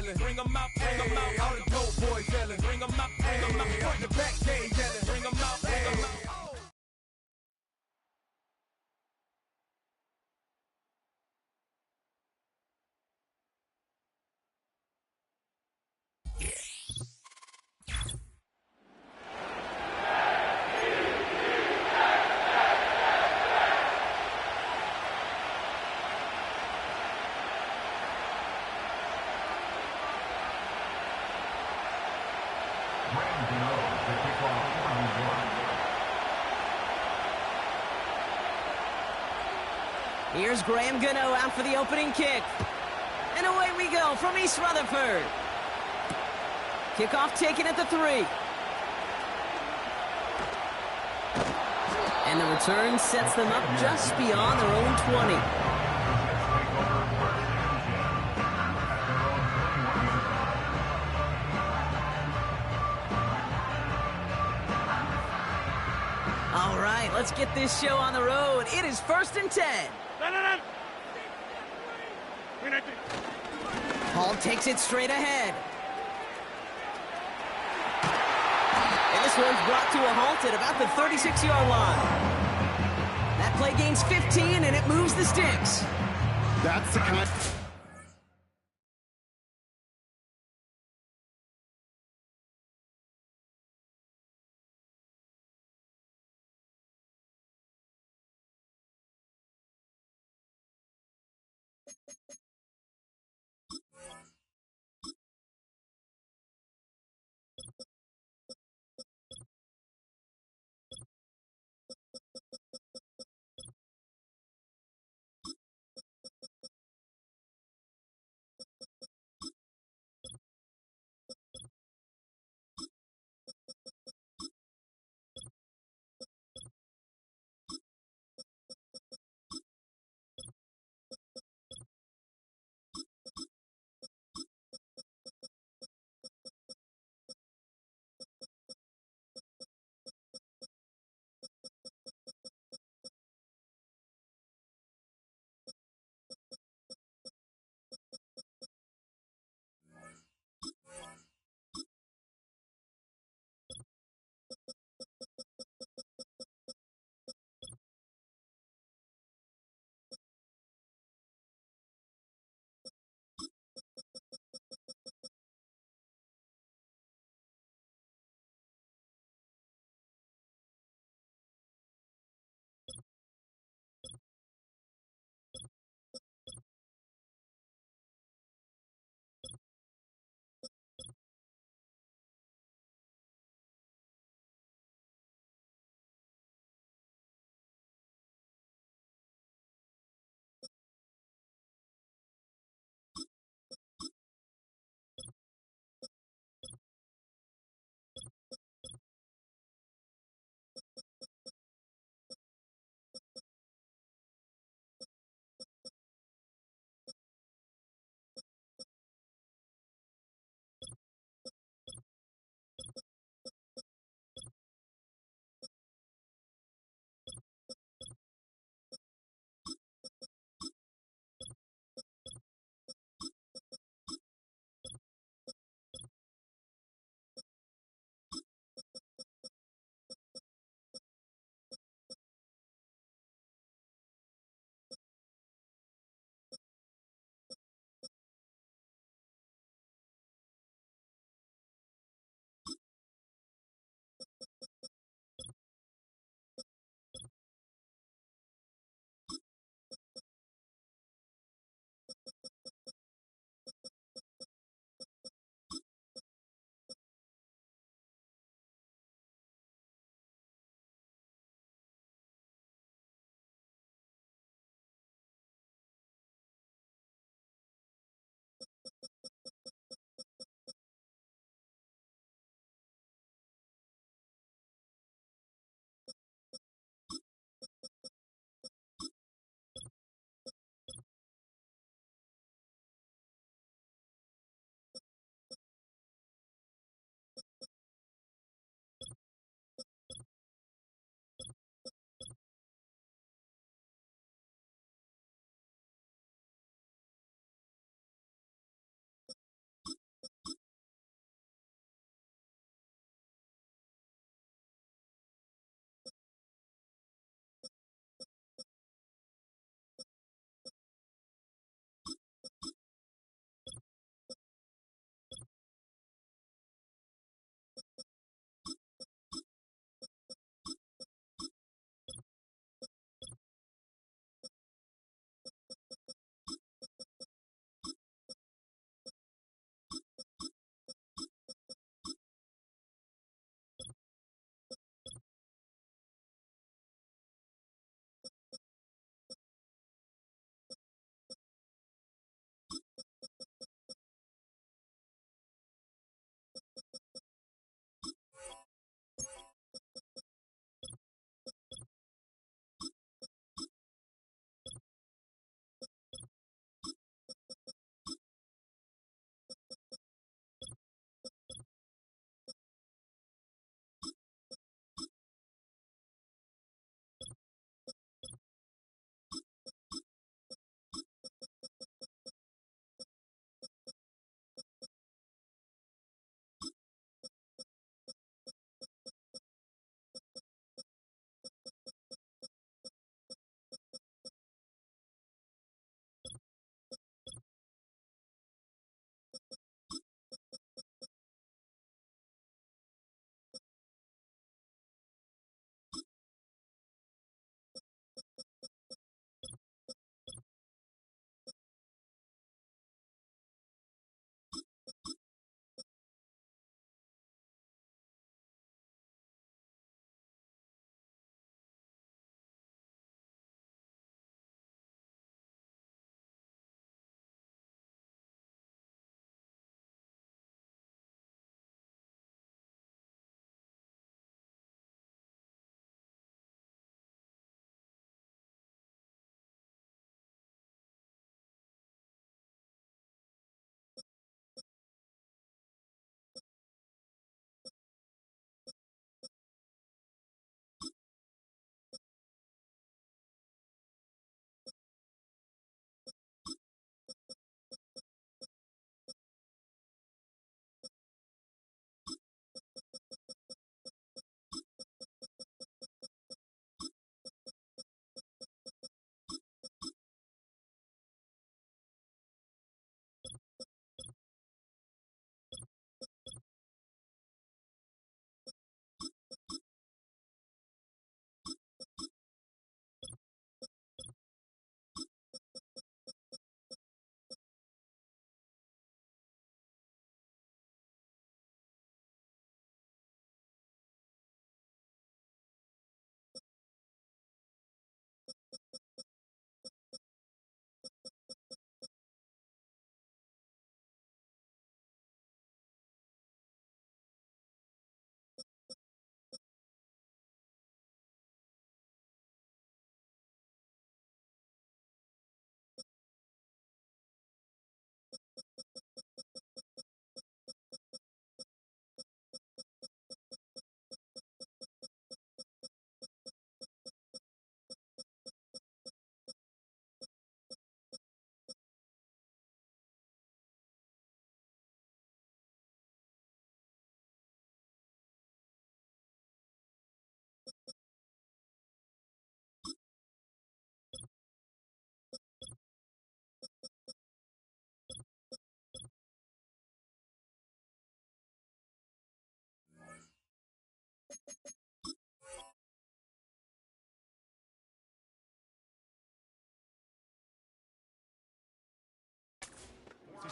yelling. Bring 'em out, bring 'em out. All the dope boys yelling. Bring 'em out, bring 'em out. Front to back, they yelling. Bring 'em out, bring 'em out. Here's Graham Gano out for the opening kick. And away we go from East Rutherford. Kickoff taken at the 3. And the return sets them up just beyond their own 20. All right, let's get this show on the road. It is 1st and 10. Hall takes it straight ahead. And this one's brought to a halt at about the 36-yard line. That play gains 15, and it moves the sticks. That's the kind...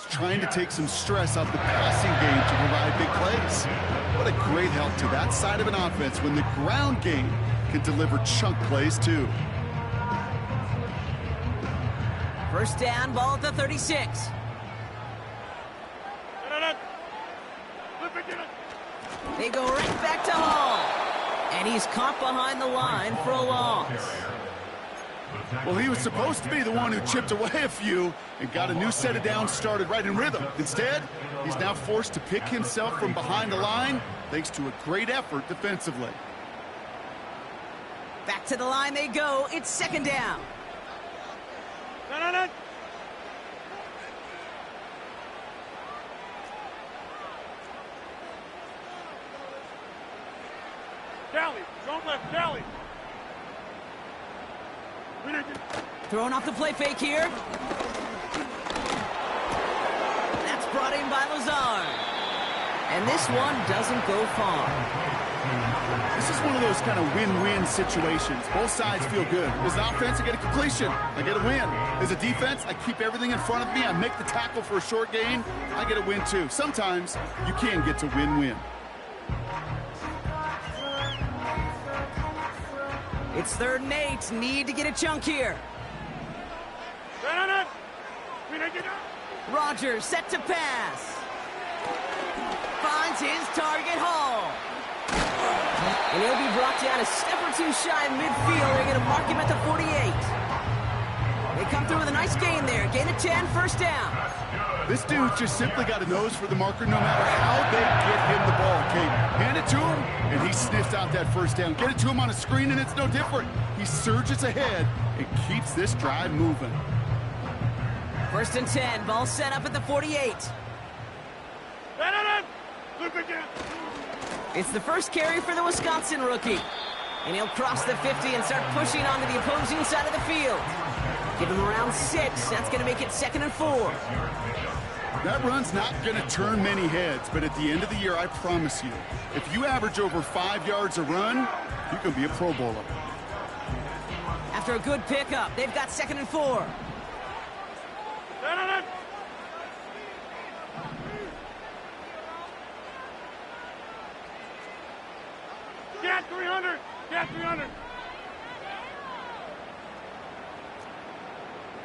He's trying to take some stress off the passing game to provide big plays. What a great help to that side of an offense when the ground game can deliver chunk plays too. First down, ball at the 36. They go right back to Hall. And he's caught behind the line for a loss. Well, he was supposed to be the one who chipped away a few and got a new set of downs started right in rhythm. Instead, he's now forced to pick himself from behind the line thanks to a great effort defensively. Back to the line they go. It's second down. Dally, don't left, Dally. Throwing off the play fake here. That's brought in by Lazard. And this one doesn't go far. This is one of those kind of win-win situations. Both sides feel good. As an offense, I get a completion. I get a win. As a defense, I keep everything in front of me. I make the tackle for a short gain. I get a win, too. Sometimes you can get to win-win. It's 3rd and 8. Need to get a chunk here. Rodgers set to pass. Finds his target, Hall. And he'll be brought down a step or two shy of midfield. They're going to mark him at the 48. They come through with a nice gain there. Gain of 10, first down. This dude's just simply got a nose for the marker no matter how they get him the ball, Kate. Hand it to him, and he sniffs out that first down. Get it to him on a screen, and it's no different. He surges ahead and keeps this drive moving. 1st and 10. Ball set up at the 48. It's the first carry for the Wisconsin rookie. And he'll cross the 50 and start pushing onto the opposing side of the field. Give him around 6. That's going to make it 2nd and 4. That run's not going to turn many heads, but at the end of the year, I promise you, if you average over 5 yards a run, you can be a Pro Bowler. After a good pickup, they've got 2nd and 4. Get 300! Get 300!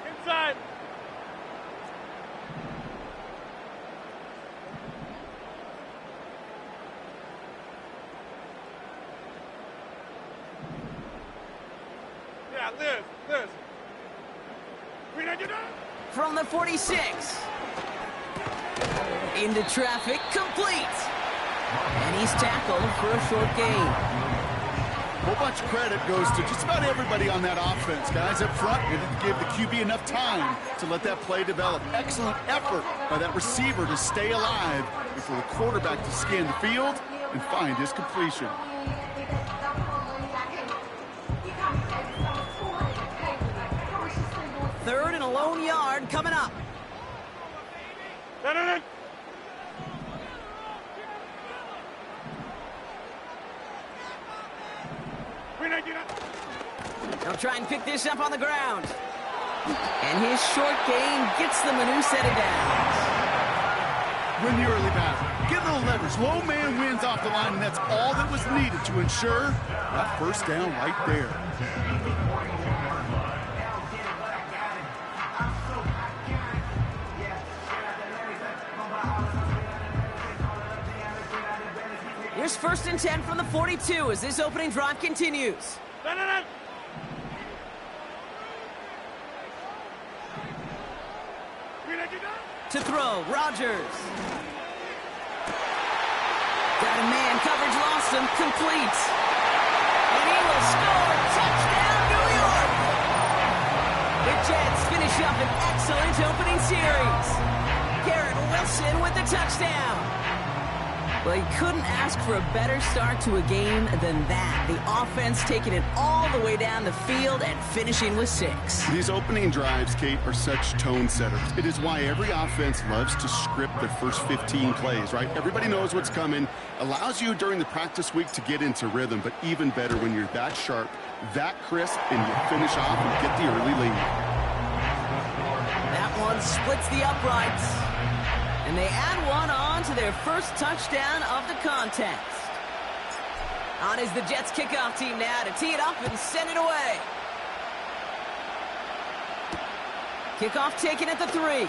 Inside! Yeah, Liz! From the 46. Into traffic, complete. And he's tackled for a short gain. A whole bunch of credit goes to just about everybody on that offense. Guys up front, they didn't give the QB enough time to let that play develop. Excellent effort by that receiver to stay alive and for the quarterback to scan the field and find his completion. Third and a lone yard coming up. They'll try and pick this up on the ground. And his short gain gets them a new set of downs. Win the early battle. Get a little leverage. Low man wins off the line, and that's all that was needed to ensure that first down right there. Here's 1st and 10 from the 42 as this opening drive continues. To throw, Rodgers. Got a man, coverage lost him, complete. And he will score, touchdown New York! The Jets finish up an excellent opening series. Garrett Wilson with the touchdown. Well, he couldn't ask for a better start to a game than that. The offense taking it all the way down the field and finishing with 6. These opening drives, Kate, are such tone setters. It is why every offense loves to script their first 15 plays, right? Everybody knows what's coming. Allows you during the practice week to get into rhythm, but even better when you're that sharp, that crisp, and you finish off and get the early lead. That one and splits the uprights. And they add one on to their first touchdown of the contest. On is the Jets kickoff team now to tee it up and send it away. Kickoff taken at the 3.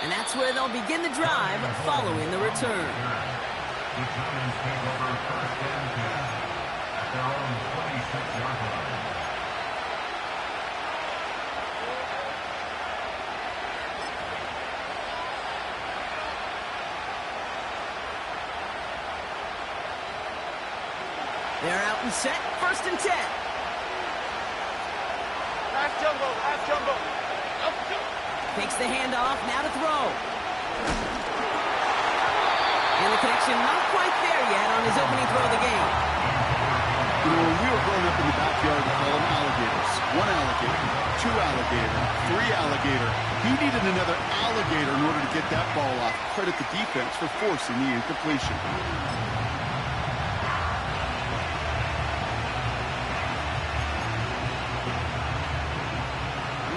And that's where they'll begin the drive following the return. They're out and set, 1st and 10. Half jumbo, half jumbo. Takes the handoff, now to throw. And the connection not quite there yet on his opening throw of the game. You know, when we were growing up in the backyard, we call them alligators. 1 alligator, 2 alligator, 3 alligator. He needed another alligator in order to get that ball off. Credit the defense for forcing the incompletion.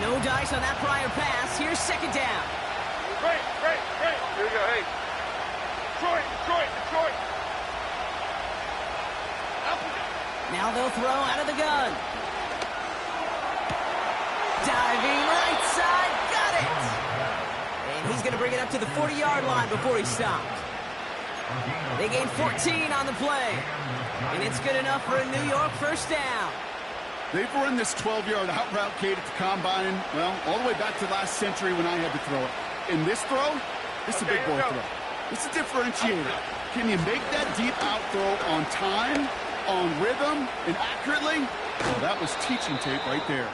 No dice on that prior pass. Here's 2nd down. Great. Here we go, hey. Detroit. Now they'll throw out of the gun. Diving right side. Got it. And he's going to bring it up to the 40-yard line before he stopped. They gain 14 on the play. And it's good enough for a New York 1st down. They've run this 12-yard out route, Kate, at the combine, well, all the way back to last century when I had to throw it. In this throw, this is a big boy throw. It's a differentiator. Can you make that deep out throw on time, on rhythm, and accurately? Well, that was teaching tape right there.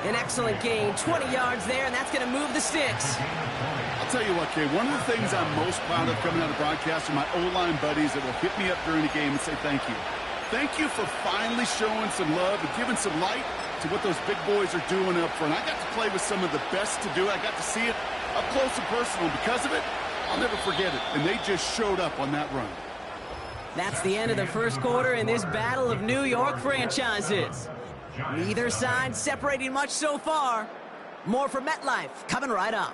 An excellent gain, 20 yards there, and that's going to move the sticks. I'll tell you what, Kate, one of the things I'm most proud of coming out of broadcast are my O-line buddies that will hit me up during the game and say thank you. Thank you for finally showing some love and giving some light to what those big boys are doing up front. I got to play with some of the best to do it. I got to see it up close and personal. Because of it, I'll never forget it. And they just showed up on that run. That's the end of the first quarter in this battle of New York franchises. Neither side separating much so far. More from MetLife coming right up.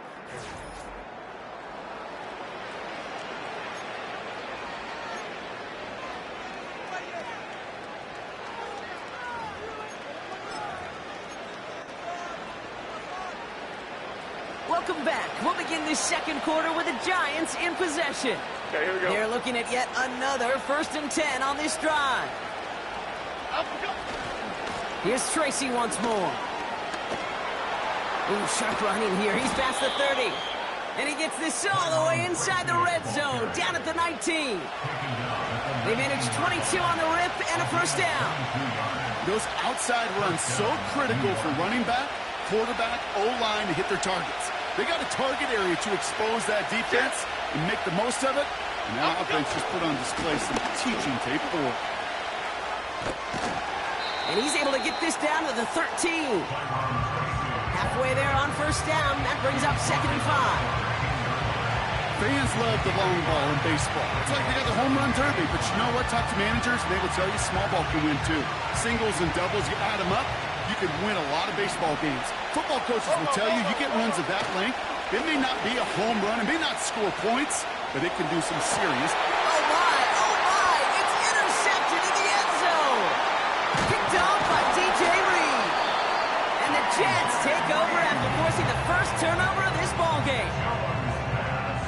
Welcome back. We'll begin this 2nd quarter with the Giants in possession. Okay, here we go. They're looking at yet another 1st and 10 on this drive. Here's Tracy once more. Ooh, sharp running here. He's past the 30. And he gets this all the way inside the red zone, down at the 19. They managed 22 on the rip and a 1st down. Those outside runs so critical for running back, quarterback, O-line to hit their targets. They got a target area to expose that defense and make the most of it. And that offense just put on display some teaching tape for it. And he's able to get this down to the 13. Halfway there on 1st down. That brings up 2nd and 5. Fans love the long ball in baseball. It's like they got the home run derby, but you know what? Talk to managers, and they will tell you small ball can win too. Singles and doubles, you add them up, you can win a lot of baseball games. Football coaches will tell you, you get runs of that length, it may not be a home run, it may not score points, but it can do some serious. Oh my, it's intercepted in the end zone. Picked off by DJ Reed. And the Jets take over after forcing the first turnover of this ball game.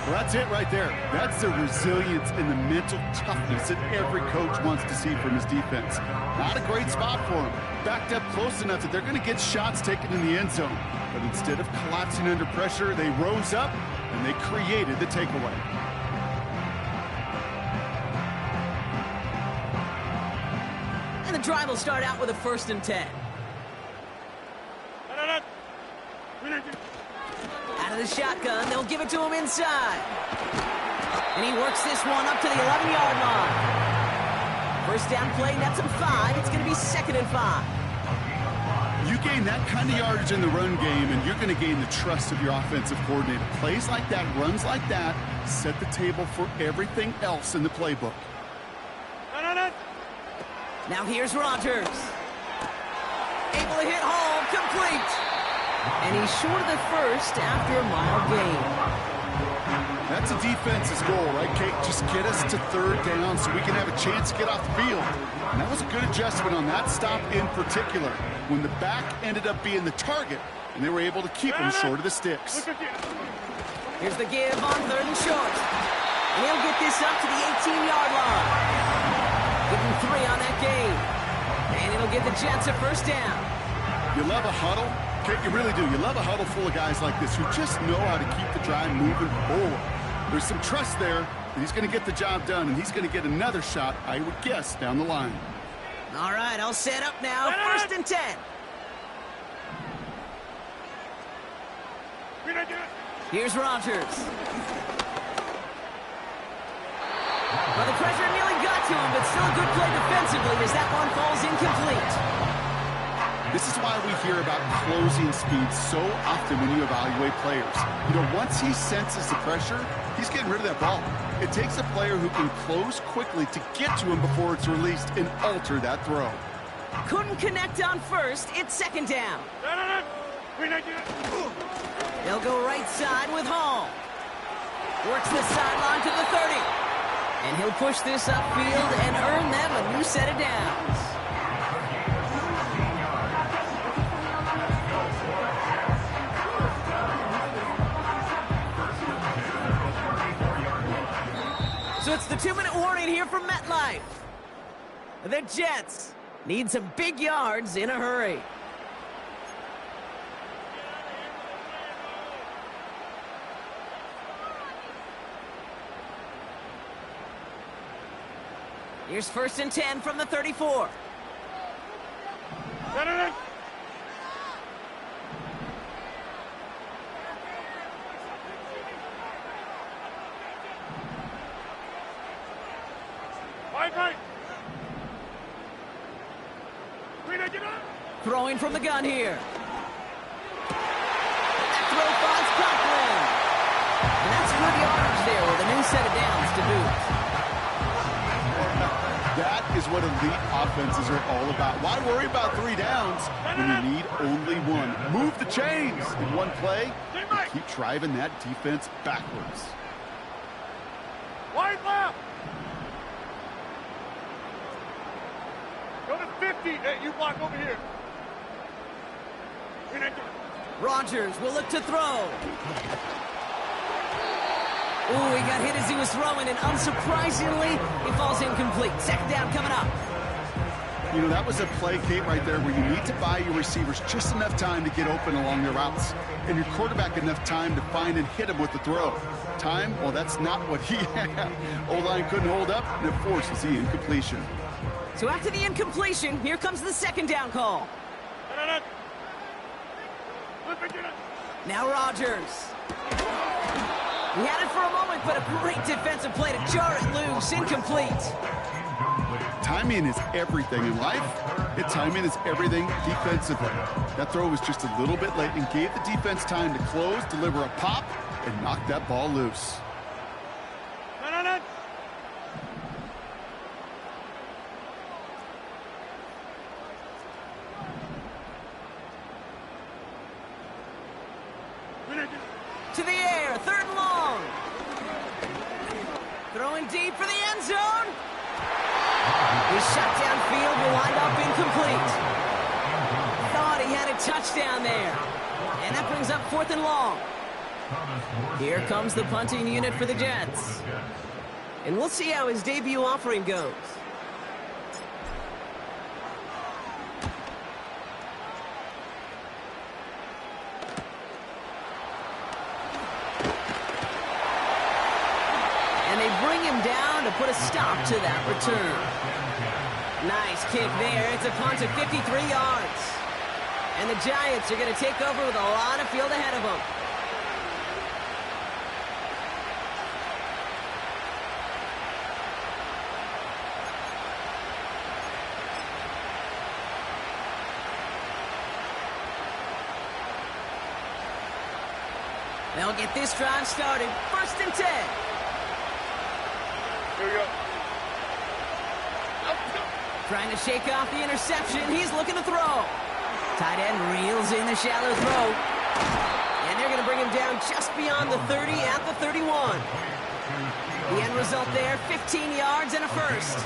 Well, that's it right there. That's the resilience and the mental toughness that every coach wants to see from his defense. Not a great spot for him. Backed up close enough that they're going to get shots taken in the end zone. But instead of collapsing under pressure, they rose up and they created the takeaway. And the drive will start out with a 1st and 10. Out of the shotgun, they'll give it to him inside. And he works this one up to the 11-yard line. 1st down play, nets him 5. It's going to be 2nd and 5. You gain that kind of yardage in the run game, and you're going to gain the trust of your offensive coordinator. Plays like that, runs like that, set the table for everything else in the playbook. Now here's Rodgers. Able to hit home, complete. And he's short of the first after a mile gain. That's a defense's goal, right, Kate? Just get us to third down so we can have a chance to get off the field. And that was a good adjustment on that stop in particular, when the back ended up being the target, and they were able to keep him short of the sticks. Here's the give on 3rd and short. And he'll get this up to the 18-yard line. Give him 3 on that game. And it'll give the Jets a first down. You love a huddle? Kate, you really do. You love a huddle full of guys like this who just know how to keep the drive moving forward. There's some trust there that he's going to get the job done, and he's going to get another shot, I would guess, down the line. All right, I'll set up now. 1st and 10. Here's Rodgers. Well, the pressure nearly got to him, but still a good play defensively as that one falls incomplete. This is why we hear about closing speed so often when you evaluate players. You know, once he senses the pressure, he's getting rid of that ball. It takes a player who can close quickly to get to him before it's released and alter that throw. Couldn't connect on 1st. It's 2nd down. They'll go right side with Hall. Works the sideline to the 30. And he'll push this upfield and earn them a new set of downs. So it's the 2-minute warning here from MetLife. The Jets need some big yards in a hurry. Here's 1st and 10 from the 34. Throwing from the gun here. That throw finds Conklin. And that's good yardage there with a new set of downs to boot. That is what elite offenses are all about. Why worry about 3 downs when you need only 1? Move the chains in one play and keep driving that defense backwards. Wide left. Go to 50. Hey, you block over here. Rodgers will look to throw. Ooh, he got hit as he was throwing, and unsurprisingly, he falls incomplete. 2nd down coming up. You know, that was a play, Kate, right there where you need to buy your receivers just enough time to get open along their routes, and your quarterback enough time to find and hit him with the throw. Time? Well, that's not what he had. O-line couldn't hold up, and it forces the incompletion. So after the incompletion, here comes the 2nd down call. Now Rodgers. He had it for a moment, but a great defensive play to jar it loose. Incomplete. Timing is everything in life. Timing is everything defensively. That throw was just a little bit late and gave the defense time to close, deliver a pop, and knock that ball loose. To the air, 3rd and long. Throwing deep for the end zone. His shot downfield will wind up incomplete. Thought he had a touchdown there. And that brings up 4th and long. Here comes the punting unit for the Jets. And we'll see how his debut offering goes. Down to put a stop to that return. Nice kick there. It's a punt of 53 yards. And the Giants are going to take over with a lot of field ahead of them. They'll get this drive started. 1st and 10. Here we go. Trying to shake off the interception. He's looking to throw. Tight end reels in the shallow throw. And they're going to bring him down just beyond the 30 at the 31. The end result there, 15 yards and a first.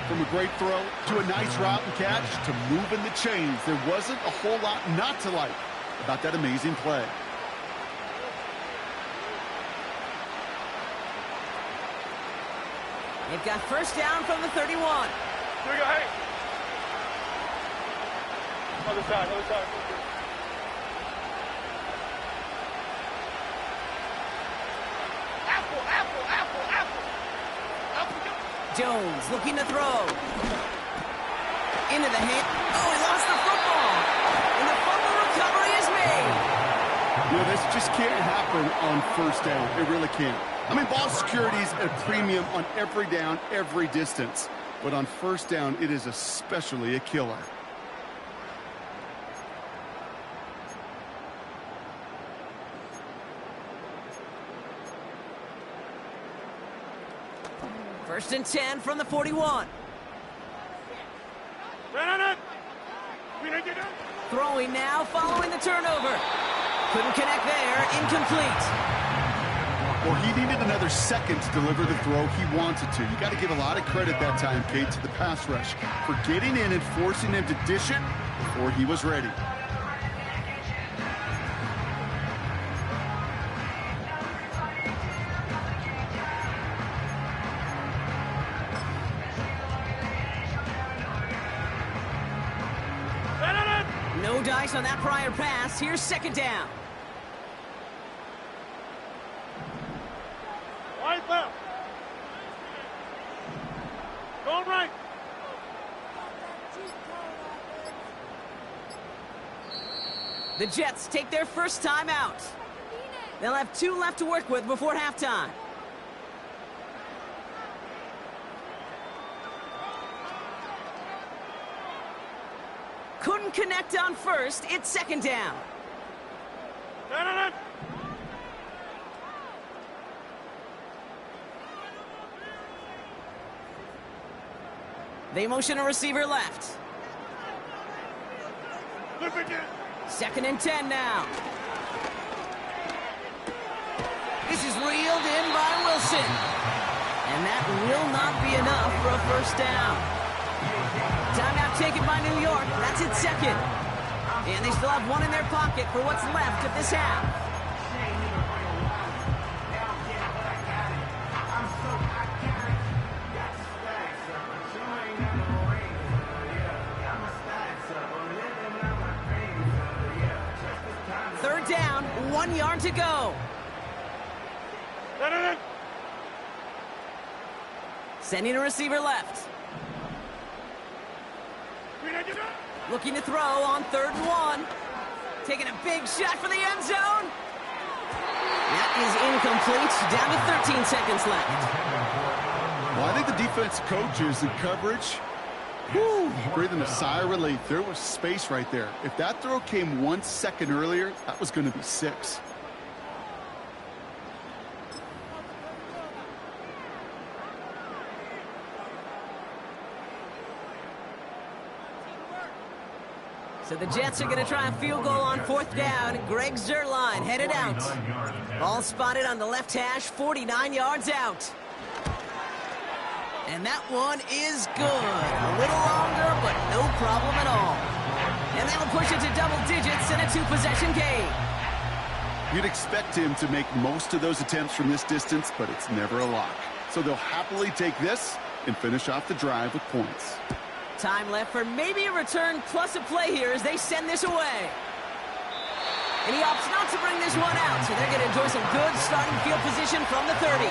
From a great throw to a nice route and catch to moving the chains, there wasn't a whole lot not to like about that amazing play. They've got first down from the 31. Here we go, hey. Other side, other side. Apple, apple, apple, apple. Apple, go. Jones looking to throw. Into the hand. Oh, he lost the football. And the fumble recovery is made. You know, this just can't happen on first down. It really can't. I mean, ball security is a premium on every down, every distance. But on first down, it is especially a killer. First and 10 from the 41. Throwing now, following the turnover. Couldn't connect there, incomplete. Well, he needed another second to deliver the throw he wanted to. You got to give a lot of credit that time, Kate, to the pass rush for getting in and forcing him to dish it before he was ready. No dice on that prior pass. Here's second down. Right left. Going right. The Jets take their first time out. They'll have 2 left to work with before halftime. Couldn't connect on first. It's second down. They motion a receiver left. Second and 10 now. This is reeled in by Wilson. And that will not be enough for a first down. Timeout taken by New York. That's its second. And they still have 1 in their pocket for what's left of this half. Third down, 1 yard to go. Sending a receiver left. Looking to throw on 3rd and 1. Taking a big shot for the end zone. That is incomplete. Down to 13 seconds left. Well, I think the defense coaches in coverage, breathing a sigh of relief. There was space right there. If that throw came 1 second earlier, that was going to be 6. So the Jets are going to try a field goal on 4th down. Greg Zuerlein headed out. Ball spotted on the left hash, 49 yards out. And that one is good. A little longer, but no problem at all. And that'll push it to double digits in a 2-possession game. You'd expect him to make most of those attempts from this distance, but it's never a lock. So they'll happily take this and finish off the drive with points. Time left for maybe a return plus a play here as they send this away. And he opts not to bring this one out, so they're going to enjoy some good starting field position from the 30.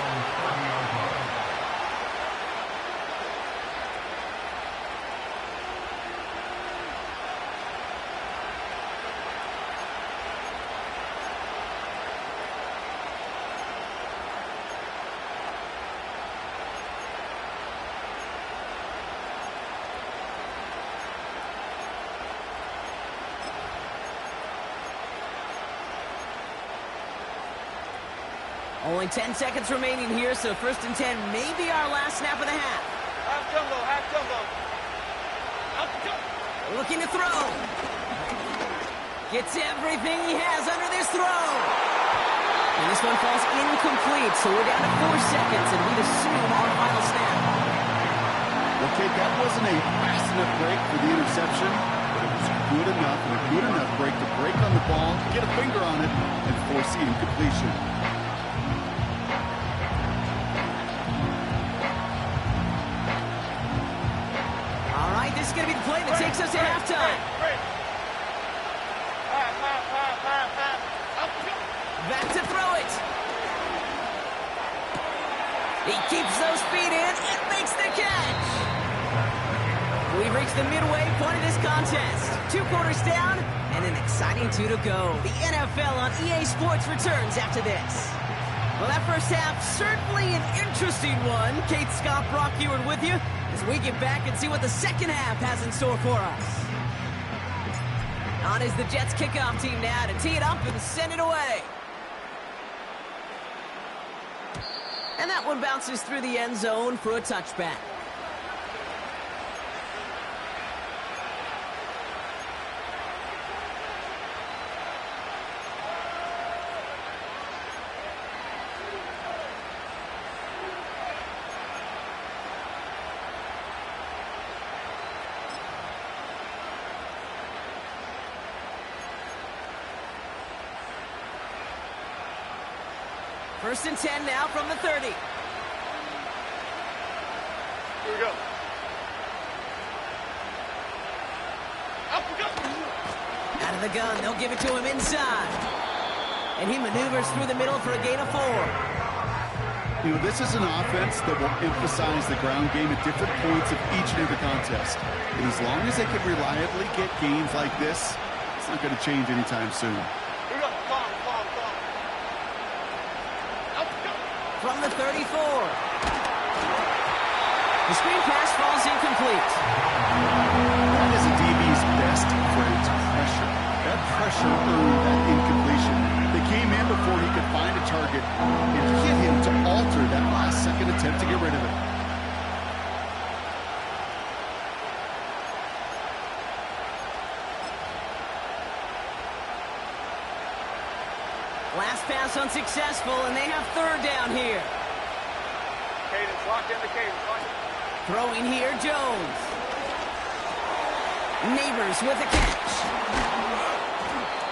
Only 10 seconds remaining here, so 1st and 10 may be our last snap of the half. Half jumbo, half jumbo. Out the jump. Looking to throw. Gets everything he has under the throw. And this one falls incomplete, so we're down to 4 seconds, and we'd assume our final snap. Okay, that wasn't a fast enough break for the interception, but it was good enough and a good enough break to break on the ball, get a finger on it, and force the incompletion. All right, this is going to be the play that takes us to halftime. Back to throw it. He keeps those feet in and makes the catch. We've reached the midway point of this contest. 2 quarters down and an exciting 2 to go. The NFL on EA Sports returns after this. Well, that first half, certainly an interesting one. Kate, Scott, Brock Ewart with you as we get back and see what the second half has in store for us. On is the Jets kickoff team now to tee it up and send it away. And that one bounces through the end zone for a touchback. First and 10 now from the 30. Here we go. Up we go. Out of the gun, they'll give it to him inside. And he maneuvers through the middle for a gain of 4. You know, this is an offense that will emphasize the ground game at different points of each and every contest. And as long as they can reliably get gains like this, it's not going to change anytime soon. Here we go. Calm. Up we go. From the 34. The screen pass falls incomplete. That is a DB's best friend, pressure. That pressure earned that incompletion. They came in before he could find a target and hit him to alter that last-second attempt to get rid of it. Last pass unsuccessful, and they have 3rd down here. Cadence, lock in the cadence. Lock in. Throwing here, Jones. Neighbors with a catch.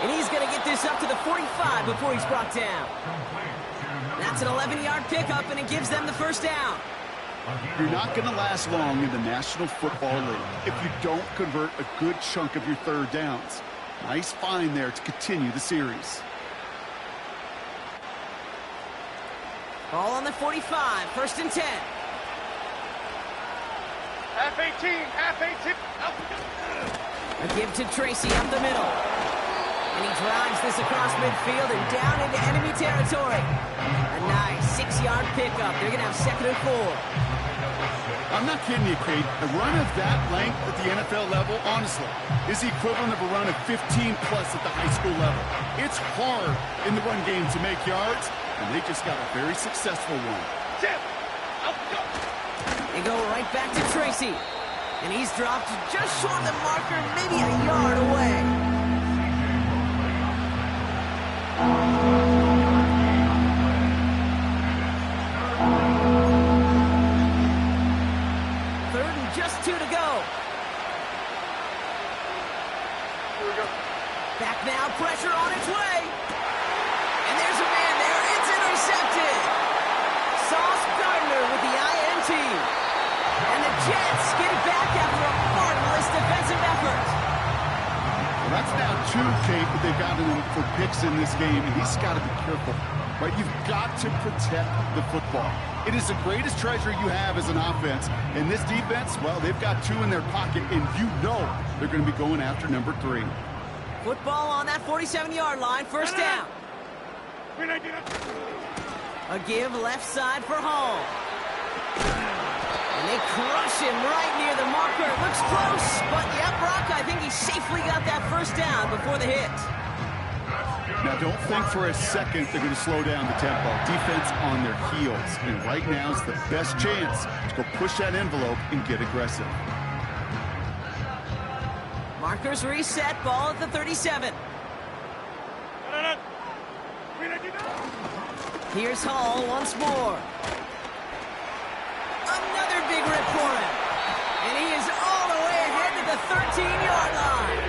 And he's going to get this up to the 45 before he's brought down. That's an 11-yard pickup, and it gives them the first down. You're not going to last long in the National Football League if you don't convert a good chunk of your 3rd downs. Nice find there to continue the series. Ball on the 45, 1st and 10. Half 18. Up we go. A give to Tracy up the middle. And he drives this across midfield and down into enemy territory. A nice 6-yard pickup. They're going to have 2nd and 4. I'm not kidding you, Kate. A run of that length at the NFL level, honestly, is the equivalent of a run of 15-plus at the high school level. It's hard in the run game to make yards, and they just got a very successful one. Up we go. They go right back to Tracy. And he's dropped just short of the marker, maybe a yard away. Third and just 2 to go. Here we go. Back now, pressure on its way. And there's a man there. It's intercepted. Sauce Gardner with the INT. And the Jets get it back after a marvelous defensive effort. Well, that's now 2, Kate, that they've gotten him for picks in this game, and he's got to be careful. Right? You've got to protect the football. It is the greatest treasure you have as an offense. And this defense, well, they've got 2 in their pocket, and you know they're going to be going after number 3. Football on that 47-yard line, 1st down. A give left side for Hall. And they crush him right near the marker. It looks close, but yeah, Brock, I think he safely got that 1st down before the hit. Now, don't think for a second they're going to slow down the tempo. Defense on their heels. And right now is the best chance to go push that envelope and get aggressive. Markers reset, ball at the 37. Here's Hall once more. Another big rip for him. And he is all the way ahead to the 13-yard line.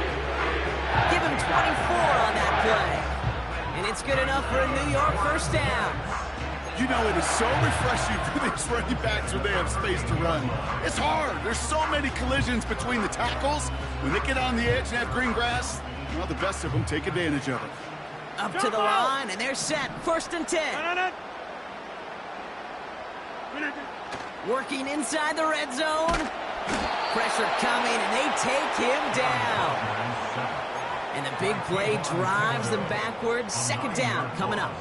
Give him 24 on that play. And it's good enough for a New York first down. You know, it is so refreshing for these running backs when they have space to run. It's hard. There's so many collisions between the tackles. When they get on the edge and have green grass, well, the best of them take advantage of it. Up to the line, and they're set. 1st and 10. Working inside the red zone. Pressure coming, and they take him down. And the big play drives them backwards. 2nd down coming up.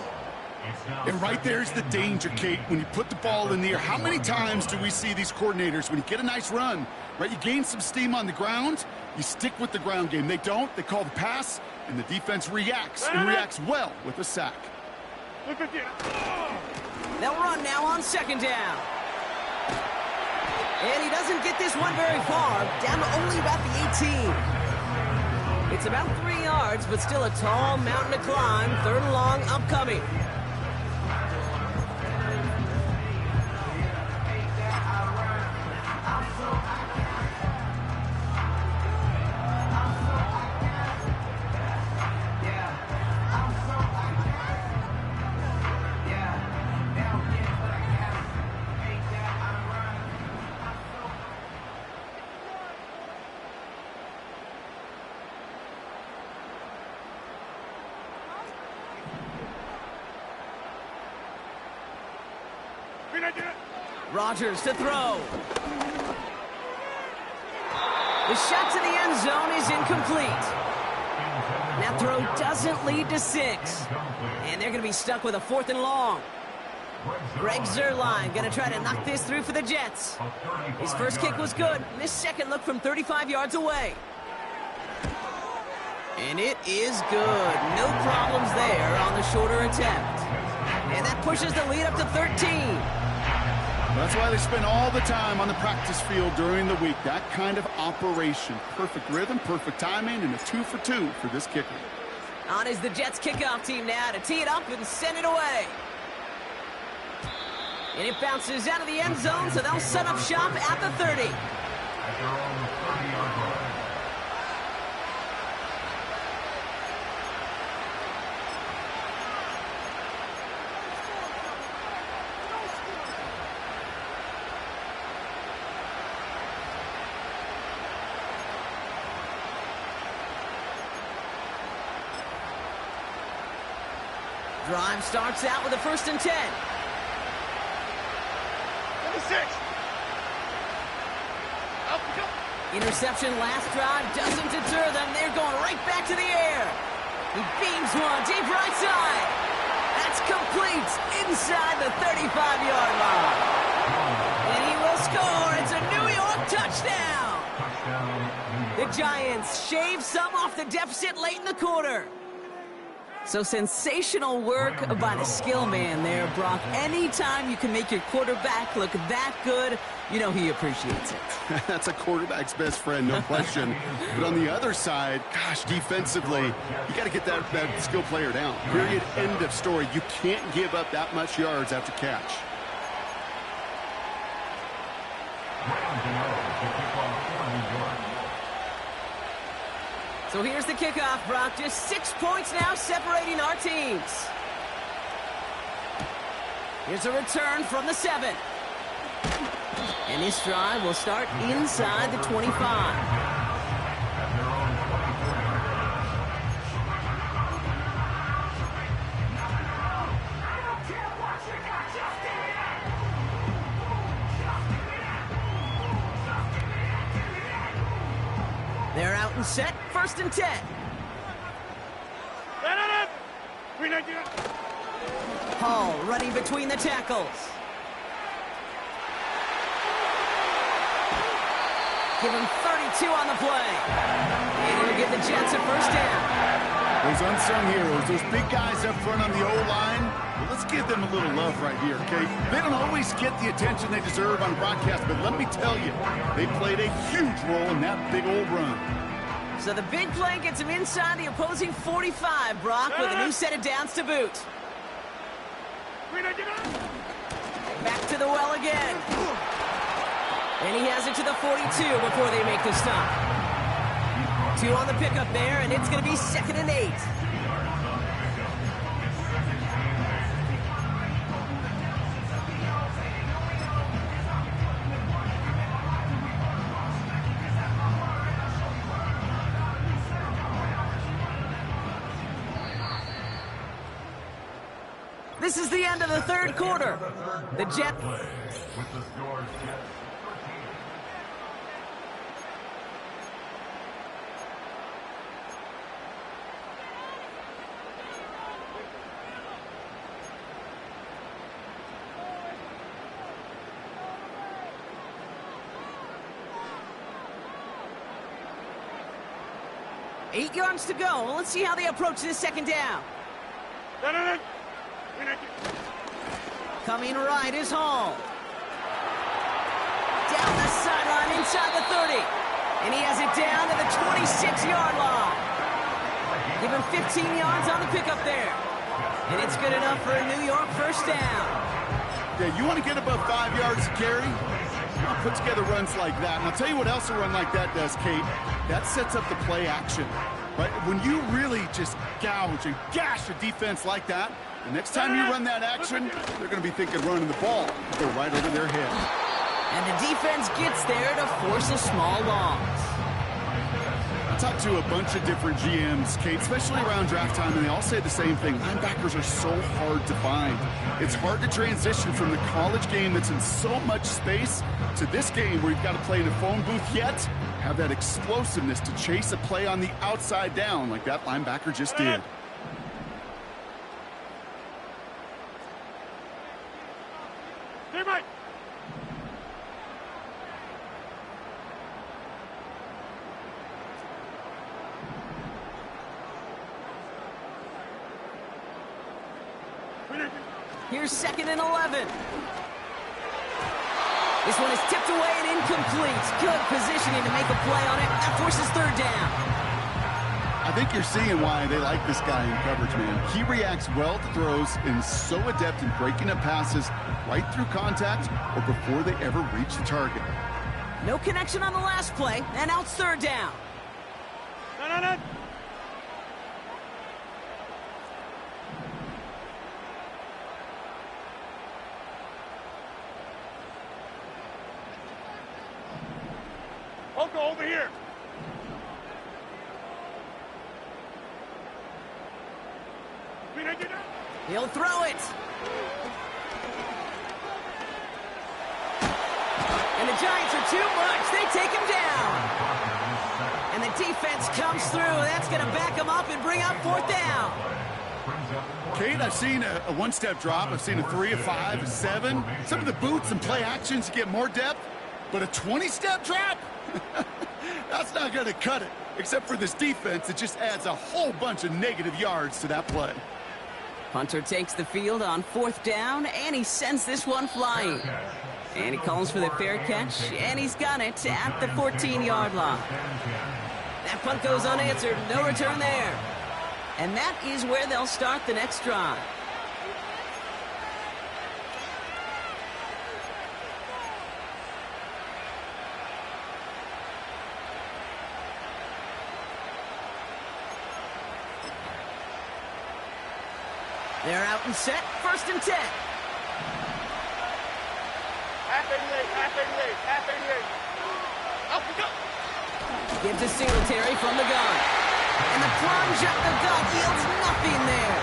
And right there's the danger, Kate, when you put the ball in the air. How many times do we see these coordinators, when you get a nice run, right, you gain some steam on the ground, you stick with the ground game. They don't. They call the pass, and the defense reacts, and reacts well with a sack. They'll run now on 2nd down. And he doesn't get this one very far, down to only about the 18. It's about 3 yards, but still a tall mountain to climb. 3rd and long upcoming. Rodgers to throw. The shot to the end zone is incomplete. That throw doesn't lead to 6. And they're going to be stuck with a 4th and long. Greg Zuerlein going to try to knock this through for the Jets. His first kick was good. And his second look from 35 yards away. And it is good. No problems there on the shorter attempt. And that pushes the lead up to 13. That's why they spend all the time on the practice field during the week. That kind of operation. Perfect rhythm, perfect timing, and a 2 for 2 for this kicker. On is the Jets kickoff team now to tee it up and send it away. And it bounces out of the end zone, so they'll set up shop at the 30. At their own 30-yard line. Drive starts out with a 1st and 10. Number 6. Up, go. Interception last drive doesn't deter them. They're going right back to the air. He beams one deep right side. That's complete inside the 35-yard line. And he will score. It's a New York touchdown. The Giants shave some off the deficit late in the quarter. So sensational work by the skill man there, Brock. Anytime you can make your quarterback look that good, you know he appreciates it. That's a quarterback's best friend, no question. But on the other side, gosh, defensively, you got to get that skill player down. Period, end of story. You can't give up that much yards after catch. So here's the kickoff, Brock. Just 6 points now separating our teams. Here's a return from the 7. And this drive will start inside the 25. They're out and set. 1st and 10. Hall running between the tackles. Give him 32 on the play. And he'll give the Jets a 1st down. Those unsung heroes, those big guys up front on the O-line, well, let's give them a little love right here, okay? They don't always get the attention they deserve on broadcast, but let me tell you, they played a huge role in that big old run. So the big play gets him inside the opposing 45, Brock, with a new set of downs to boot. Rita, get up! Back to the well again. And he has it to the 42 before they make the stop. 2 on the pickup there, and it's going to be 2nd and 8. This is the end of the 3rd quarter. The Jet... With the score set. Eight yards to go. Let's see how they approach this 2nd down. No. Coming right is Hall. Down the sideline inside the 30. And he has it down to the 26-yard line. Give him 15 yards on the pickup there. And it's good enough for a New York 1st down. Yeah, you want to get above 5 yards to carry? Well, put together runs like that. And I'll tell you what else a run like that does, Kate. That sets up the play action. Right? When you really just gouge and gash a defense like that, the next time you run that action, they're going to be thinking running the ball. Go right over their head. And the defense gets there to force a small loss. I talked to a bunch of different GMs, Kate, especially around draft time, and they all say the same thing. Linebackers are so hard to find. It's hard to transition from the college game that's in so much space to this game where you've got to play in a phone booth, yet have that explosiveness to chase a play on the outside down like that linebacker just did. Hey, Mike! Here's 2nd and 11. This one is tipped away and incomplete. Good positioning to make a play on it. That forces 3rd down. I think you're seeing why they like this guy in coverage, man. He reacts well to throws and so adept in breaking up passes right through contact or before they ever reach the target. No connection on the last play, and now it's 3rd down. No. Oko, over here. He'll throw it. And the Giants are too much. They take him down. And the defense comes through. That's going to back him up and bring up 4th down. Kate, I've seen a one-step drop. I've seen a 3, a 5, a 7. Some of the boots and play actions get more depth, but a 20-step drop? That's not going to cut it. Except for this defense, it just adds a whole bunch of negative yards to that play. Punter takes the field on 4th down, and he sends this one flying. And he calls for the fair catch, and he's got it at the 14-yard line. That punt goes unanswered. No return there. And that is where they'll start the next drive. They're out and set. 1st and 10. Half a leg. Up we go. Give to Singletary from the gun. And the plunge up the gut yields nothing there.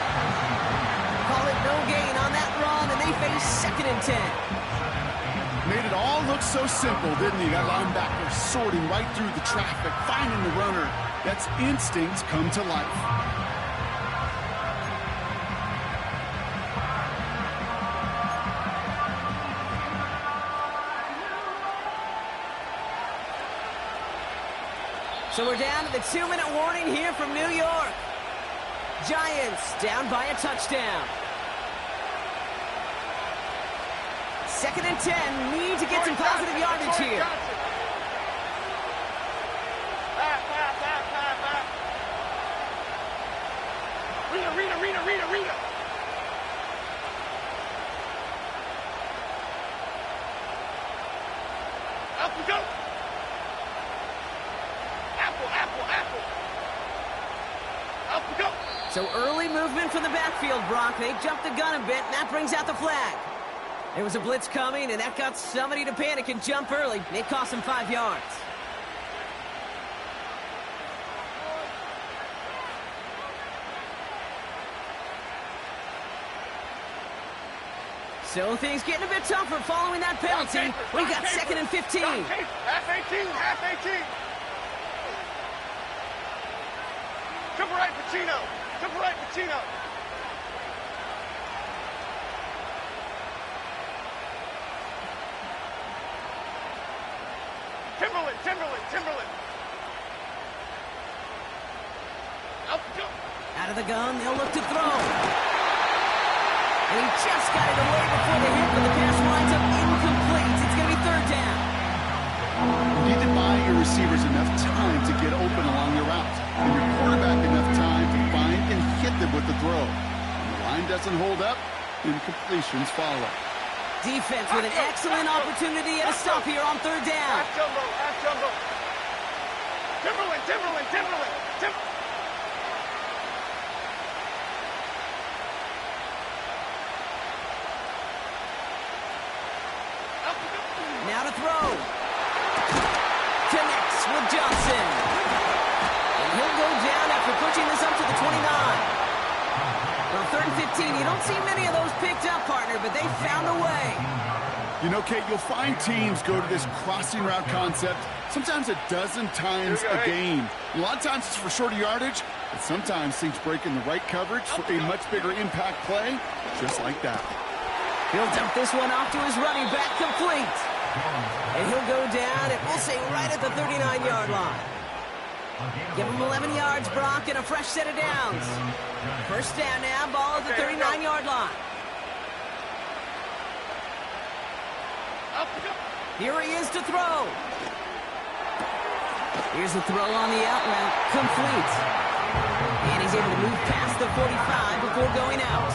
Call it no gain on that run, and they face 2nd and 10. Made it all look so simple, didn't he? That linebacker sorting right through the traffic, finding the runner. That's instinct come to life. So we're down to the 2-minute warning here from New York. Giants down by a touchdown. 2nd and 10. Need to get some positive yardage here. Rita. we go. Apple, apple, apple. Up we go. So early movement from the backfield, Brock. They jumped the gun a bit, and that brings out the flag. There was a blitz coming, and that got somebody to panic and jump early. It cost them 5 yards. So things getting a bit tougher following that penalty. We got 2nd and 15. Half 18, half 18. Triple right, Pacino. Triple right, Pacino. Timberland, Timberland, Timberland. Out we go. Out of the gun, they'll look to throw. And he just got it away before the hit, but the pass winds up incomplete. It's going to be 3rd down. You need to buy your receivers enough time to get open along your route, and your quarterback enough time to find and hit them with the throw. When the line doesn't hold up, incompletions follow. Defense with an excellent opportunity at a stop here on 3rd down. Half jumbo, half jumbo. Timberland, Timberland, Timberland. Now to throw. Connects with Johnson. And he'll go down after pushing this up to the 29. Well, 3rd and 15, you don't see many of those picked up, partner, but they found a way. You know, Kate, you'll find teams go to this crossing route concept sometimes a dozen times a game. A lot of times it's for shorter yardage, but sometimes things break in the right coverage for a much bigger impact play, just like that. He'll dump this one off to his running back, complete. And he'll go down, and we'll say right at the 39-yard line. Give him 11 yards, Brock, and a fresh set of downs. 1st down now, ball at the 39-yard line. Here he is to throw. Here's the throw on the out route, complete. And he's able to move past the 45 before going out.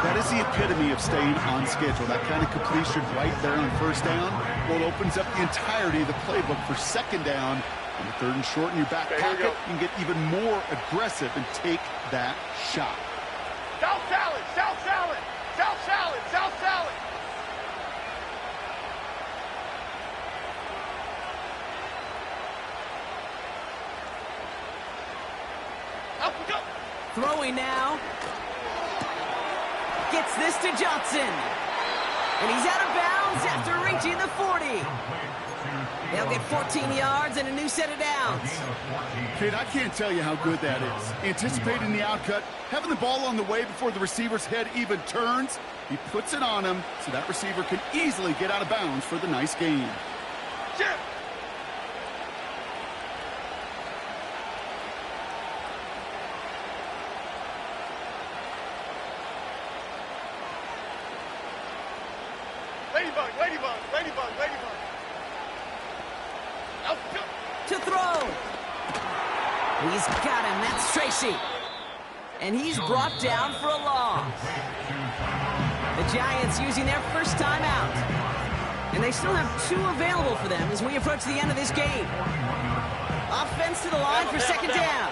That is the epitome of staying on schedule. That kind of completion right there on 1st down, well, it opens up the entirety of the playbook for 2nd down. On the 3rd and short in your back pocket, you can get even more aggressive and take that shot. South salad, south salad, south salad, south salad. Up we go. Throwing now. Gets this to Johnson. And he's out of bounds after reaching the 40. They'll get 14 yards and a new set of downs. Kid, I can't tell you how good that is. Anticipating the outcut, having the ball on the way before the receiver's head even turns, he puts it on him so that receiver can easily get out of bounds for the nice gain. Jim. Ladybug, ladybug, ladybug, ladybug. Out we go. To throw. He's got him. That's Tracy. And he's brought down for a loss. The Giants using their 1st time out. And they still have 2 available for them as we approach the end of this game. Offense to the line for 2nd down.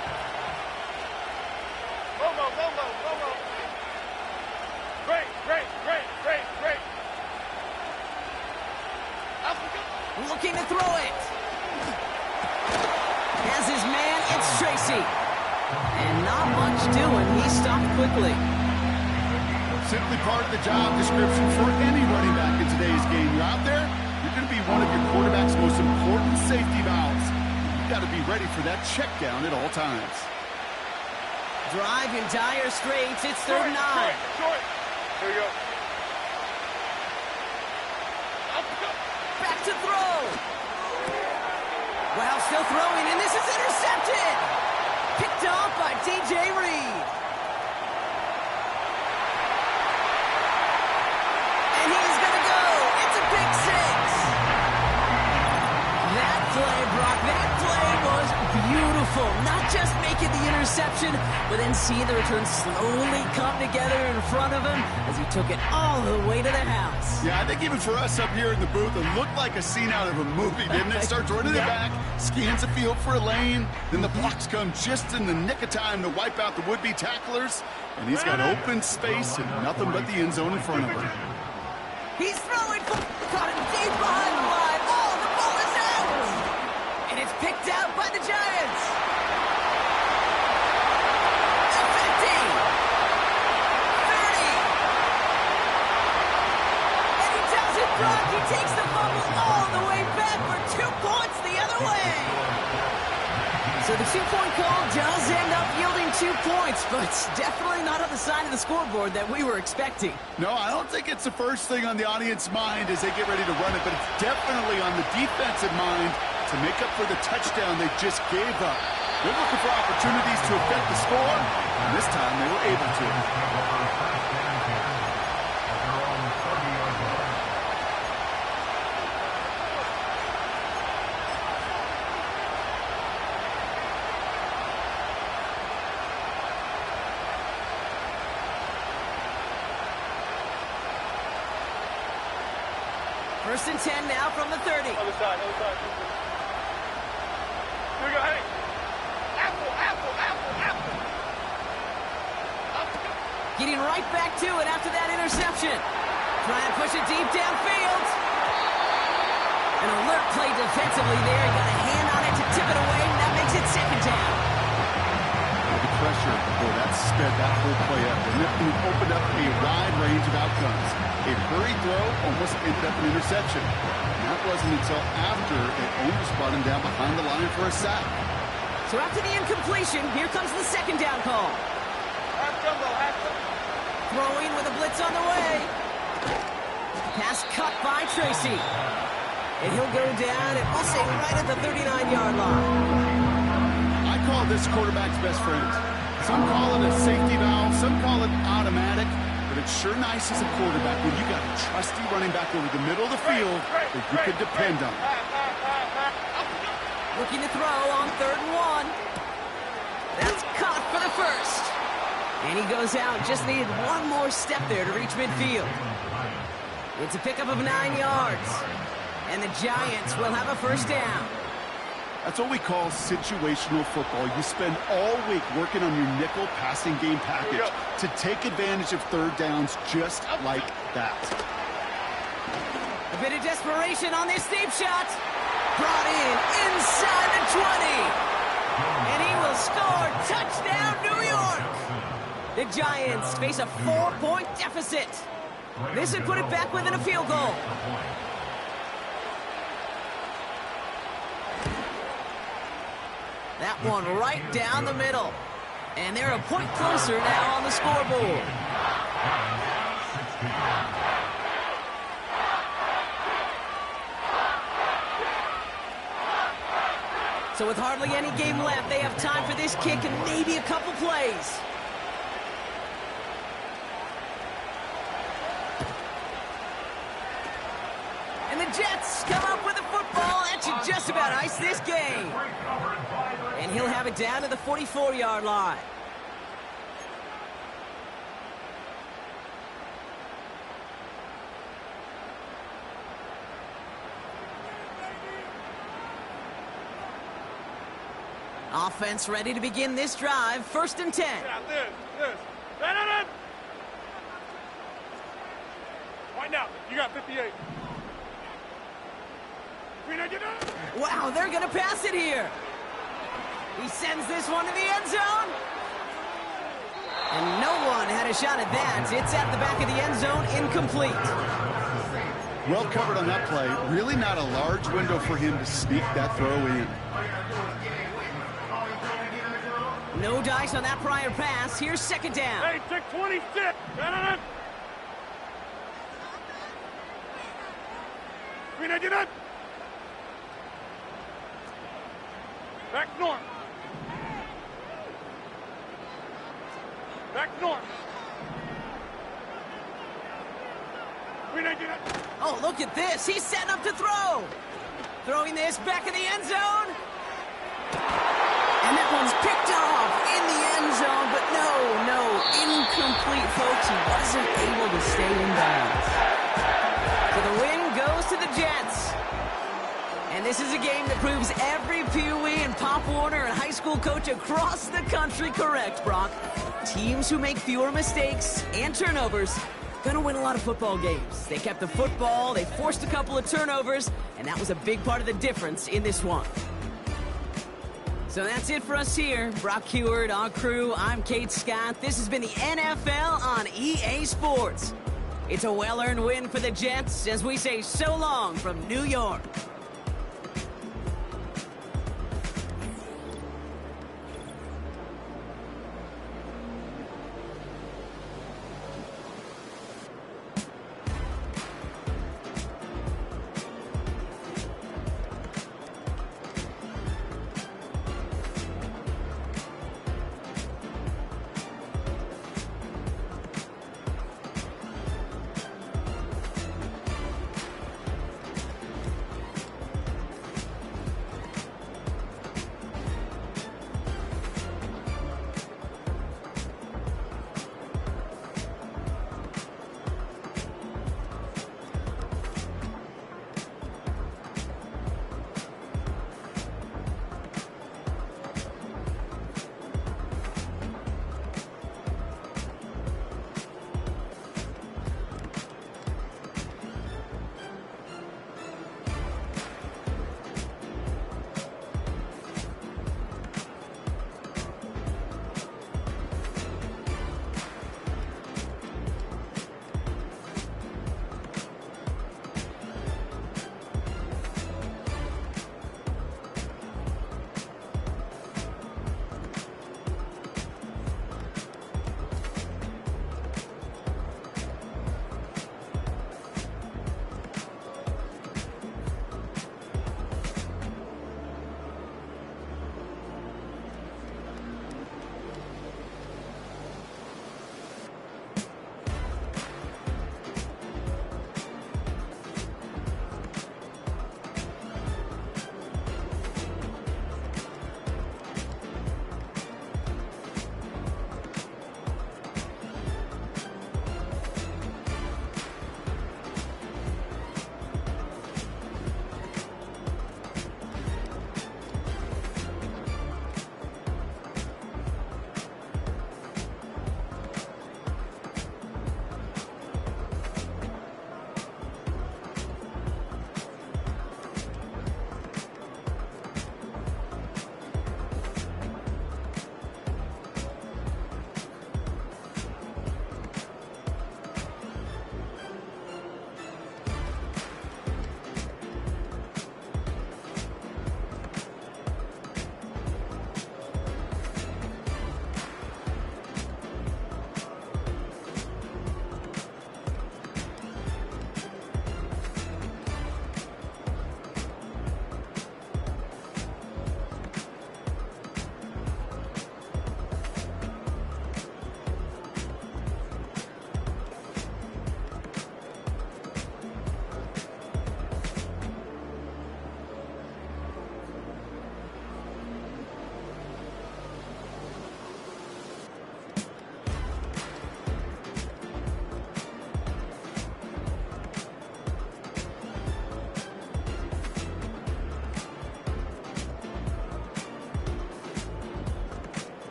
Momo, Momo, Momo. Great, great, great, great, great. Out we go. Looking to throw it. Has his man, it's Tracy. And not much doing. He stopped quickly. Simply part of the job description for any running back in today's game. You're out there, you're going to be one of your quarterback's most important safety valves. You've got to be ready for that check down at all times. Drive in dire straits. It's 3rd and 9. Short. Here we go. Out we go. Back to throw. Well, still throwing, and this is intercepted. Picked off by DJ Reed. And he's going to go. It's a pick 6. That play, Brock, that play was beautiful. Not just making the interception, but then seeing the return slowly come together in front of him as he took it all the way to the house. Yeah, I think even for us up here in the booth, it looked like a scene out of a movie, didn't it? Starts running it back, scans the field for a lane, then the blocks come just in the nick of time to wipe out the would-be tacklers, and he's got open space and nothing but the end zone in front of him. He's throwing for... Caught him deep behind the line. Oh, the ball is out! And it's picked out by the Giants. The 50. 30. And he doesn't block. He takes the fumble all the way back for 2 points the other way. So the 2-point call does end up yielding 2 points, but it's definitely not on the side of the scoreboard that we were expecting. No, I don't think it's the first thing on the audience's mind as they get ready to run it, but it's definitely on the defensive mind to make up for the touchdown they just gave up. They're looking for opportunities to affect the score, and this time they were able to. First and 10 now from the 30. Other side, other side. Here we go, hey. Apple, apple, apple, apple. Getting right back to it after that interception. Trying to push it deep downfield. An alert play defensively there. He got a hand on it to tip it away, and that makes it second down. The pressure, boy, that sped that whole play up. And it opened up a wide range of outcomes. A hurried throw almost ended up an interception. And that wasn't until after it almost brought him down behind the line for a sack. So after the incompletion, here comes the second down call. Half jumbo, half jumbo. Throwing with a blitz on the way. Pass cut by Tracy. And he'll go down and we'll say right at the 39-yard line. I call this quarterback's best friend. Some call it a safety valve, some call it automatic. But it's sure nice as a quarterback when you got a trusty running back over the middle of the field that you could depend on. Looking to throw on 3rd and 1. That's caught for the first. And he goes out. Just needed one more step there to reach midfield. It's a pickup of 9 yards. And the Giants will have a first down. That's what we call situational football. You spend all week working on your nickel passing game package to take advantage of third downs just like that. A bit of desperation on this deep shot. Brought in inside the 20. And he will score. Touchdown, New York. The Giants face a 4-point deficit. This would put it back within a field goal. That one right down the middle. And they're a point closer now on the scoreboard. So with hardly any game left, they have time for this kick and maybe a couple plays. And the Jets come up with a football. That should just about ice this game. And he'll have it down to the 44-yard line. Offense ready to begin this drive. 1st and 10. Yeah, this. Right now, you got 58. Wow, they're going to pass it here. He sends this one to the end zone. And no one had a shot at that. It's at the back of the end zone, incomplete. Well covered on that play. Really not a large window for him to sneak that throw in. No dice on that prior pass. Here's 2nd down. Hey, check 26. Back north. Back north. Oh, look at this. He's setting up to throw. Throwing this back in the end zone. one's picked off in the end zone, but no, incomplete, folks. He wasn't able to stay in bounds. So the win goes to the Jets. And this is a game that proves every Pee Wee and Pop Warner and high school coach across the country correct, Brock. Teams who make fewer mistakes and turnovers gonna win a lot of football games. They kept the football, they forced a couple of turnovers, and that was a big part of the difference in this one. So that's it for us here. Brock Heward, our crew, I'm Kate Scott. This has been the NFL on EA Sports. It's a well-earned win for the Jets as we say so long from New York.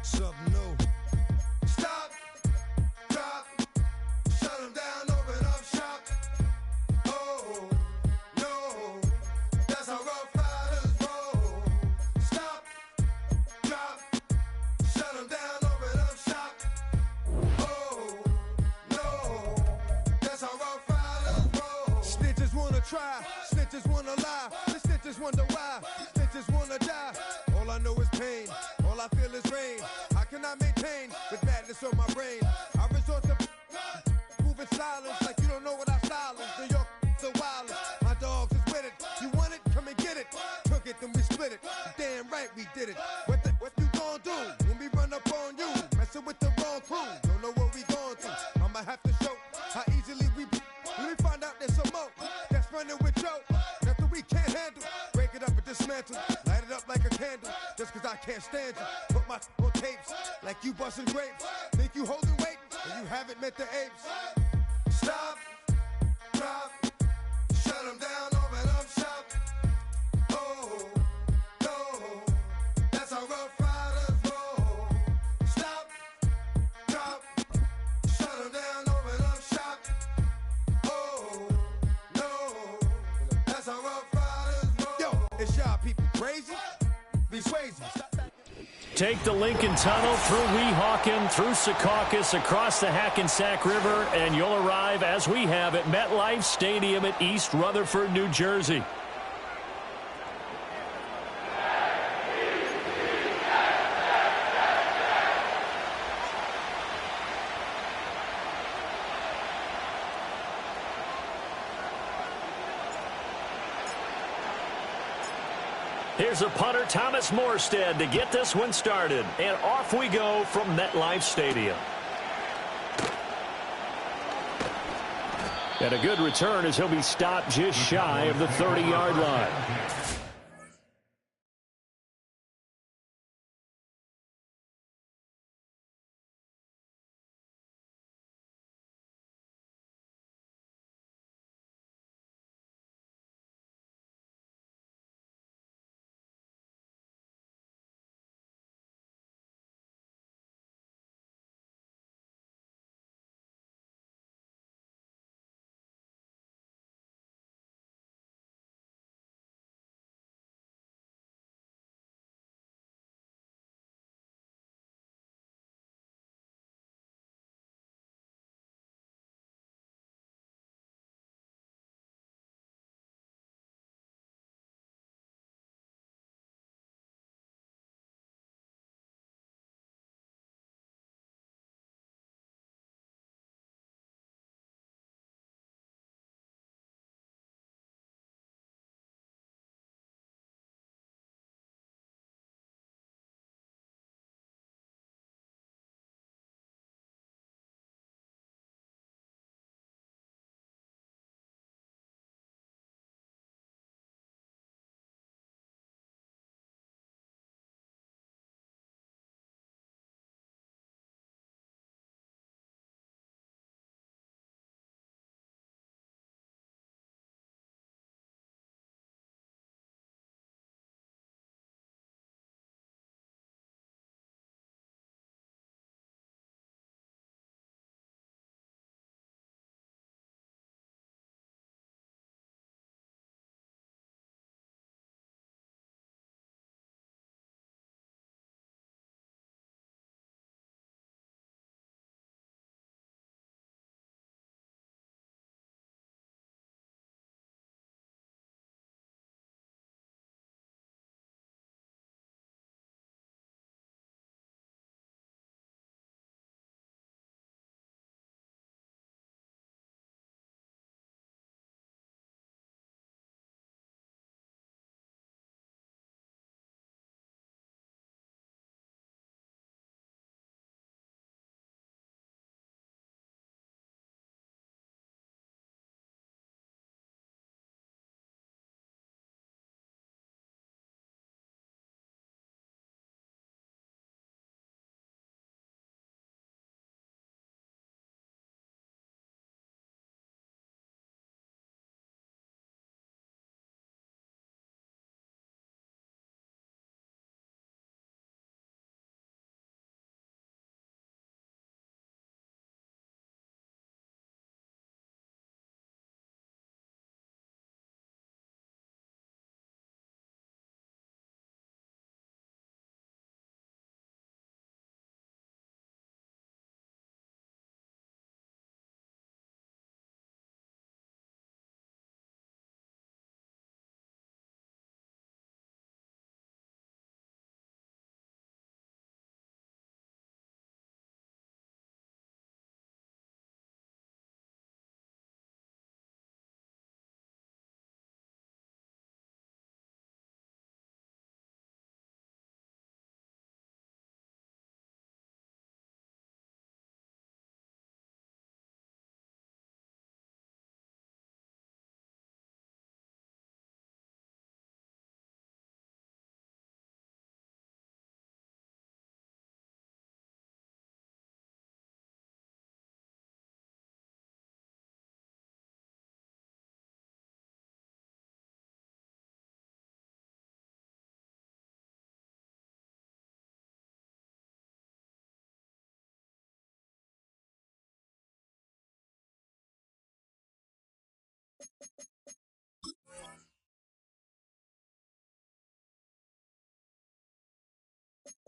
Something new. Stop, drop, shut 'em down, open up shop. Oh, no, that's how Rough Riders roll. Stop, drop, shut 'em down, open up shop. Oh, no, that's how Rough Riders roll. Snitches wanna try, snitches wanna lie, the snitches wonder why, snitches wanna die. All I know is pain, all I feel is rain. How can I maintain with madness on my brain? I resort to moving silence like you don't know what I silence. New York, the wildest. My dogs is with it. You want it? Come and get it. Took it, then we split it. Damn right we did it. What you gonna do when we run up on you? Messing with the wrong crew. Don't know what we going through. I'ma have to show how easily we. Let me find out there's some more that's running with Joe. Nothing we can't handle. Break it up and dismantle. Light it up like a candle. Just cause I can't stand you. Put my on tapes like you busting grapes. Think you holding weight and you haven't met the apes. Stop, drop, shut 'em down, open up shop. Oh, no, that's how Rough Riders roll. Stop, drop, shut 'em down, open up shop. Oh, no, that's how Rough Riders roll. Yo, is y'all people crazy? Be crazy. Take the Lincoln Tunnel through Weehawken, through Secaucus, across the Hackensack River, and you'll arrive, as we have, at MetLife Stadium at East Rutherford, New Jersey. Here's a punter, Thomas Morstead, to get this one started. And off we go from MetLife Stadium. And a good return as he'll be stopped just shy of the 30-yard line.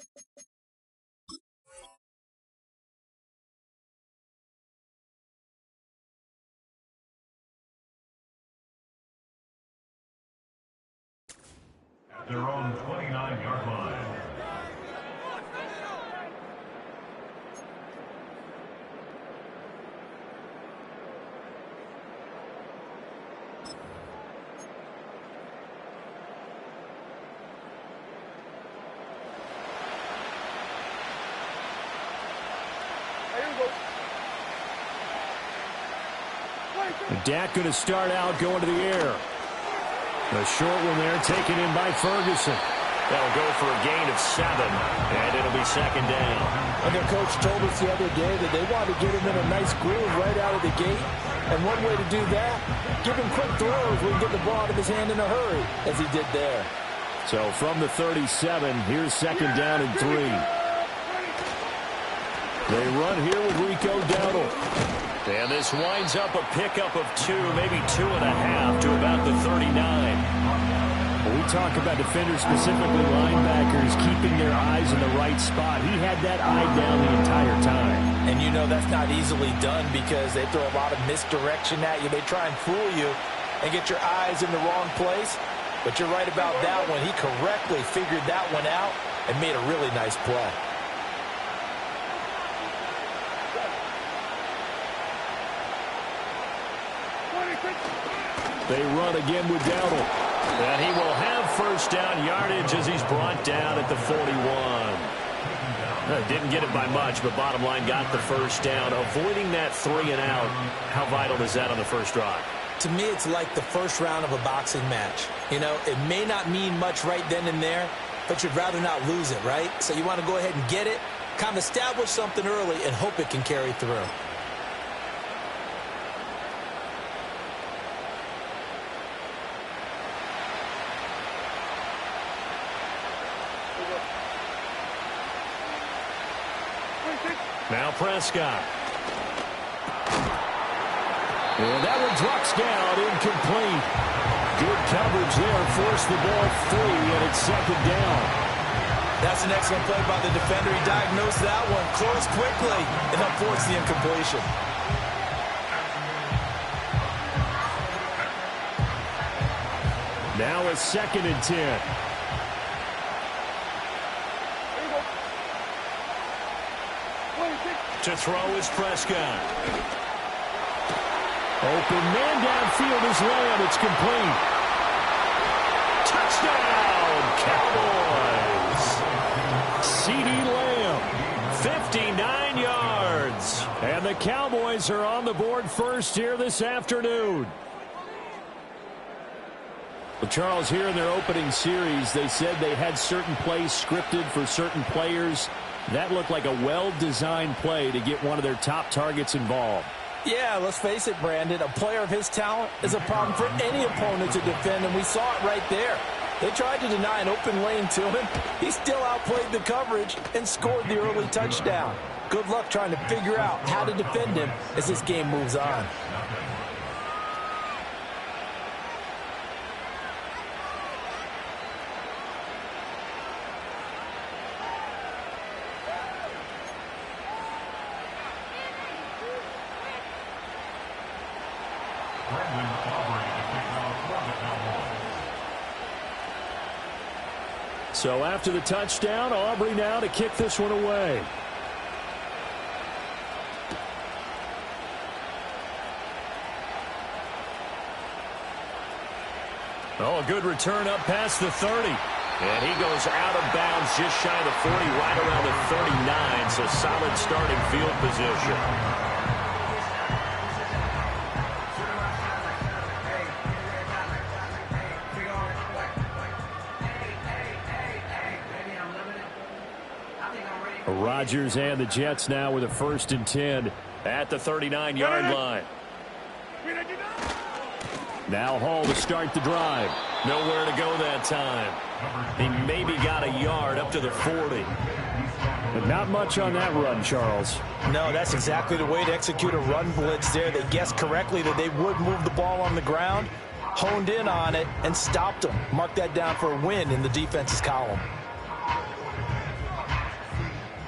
At their own 29-yard line. Dak going to start out going to the air. The short one there taken in by Ferguson. That'll go for a gain of 7, and it'll be second down. And their coach told us the other day that they wanted to get him in a nice groove right out of the gate. And one way to do that, give him quick throws where he can get the ball out of his hand in a hurry, as he did there. So from the 37, here's second down and 3. They run here with Rico Dowdle. And this winds up a pickup of 2, maybe 2.5 to about the 39. When we talk about defenders, specifically linebackers, keeping their eyes in the right spot, he had that eye down the entire time. And you know that's not easily done because they throw a lot of misdirection at you. They try and fool you and get your eyes in the wrong place. But you're right about that one. He correctly figured that one out and made a really nice play. They run again with Dowdle. And he will have first down yardage as he's brought down at the 41. Didn't get it by much, but bottom line got the first down. Avoiding that 3 and out, how vital is that on the first drive? To me, it's like the first round of a boxing match. You know, it may not mean much right then and there, but you'd rather not lose it, right? So you want to go ahead and get it, kind of establish something early, and hope it can carry through. Now Prescott. And that one drops down, incomplete. Good coverage there, forced the ball free, and it's second down. That's an excellent play by the defender. He diagnosed that one, closed quickly, and unforced the incompletion. Now a second and 10. To throw is Prescott. Open man downfield is Lamb. It's complete. Touchdown, Cowboys. CeeDee Lamb, 59 yards. And the Cowboys are on the board first here this afternoon. Well, Charles, here in their opening series, they said they had certain plays scripted for certain players. That looked like a well-designed play to get one of their top targets involved. Yeah, let's face it, Brandon. A player of his talent is a problem for any opponent to defend, and we saw it right there. They tried to deny an open lane to him. He still outplayed the coverage and scored the early touchdown. Good luck trying to figure out how to defend him as this game moves on. So after the touchdown, Aubrey now to kick this one away. Oh, a good return up past the 30. And he goes out of bounds just shy of the 40, right around the 39. So solid starting field position. Rodgers and the Jets now with a 1st and 10 at the 39-yard line. Now Hall to start the drive. Nowhere to go that time. He maybe got a yard up to the 40. But not much on that run, Charles. No, that's exactly the way to execute a run blitz there. They guessed correctly that they would move the ball on the ground, honed in on it, and stopped them. Mark that down for a win in the defense's column.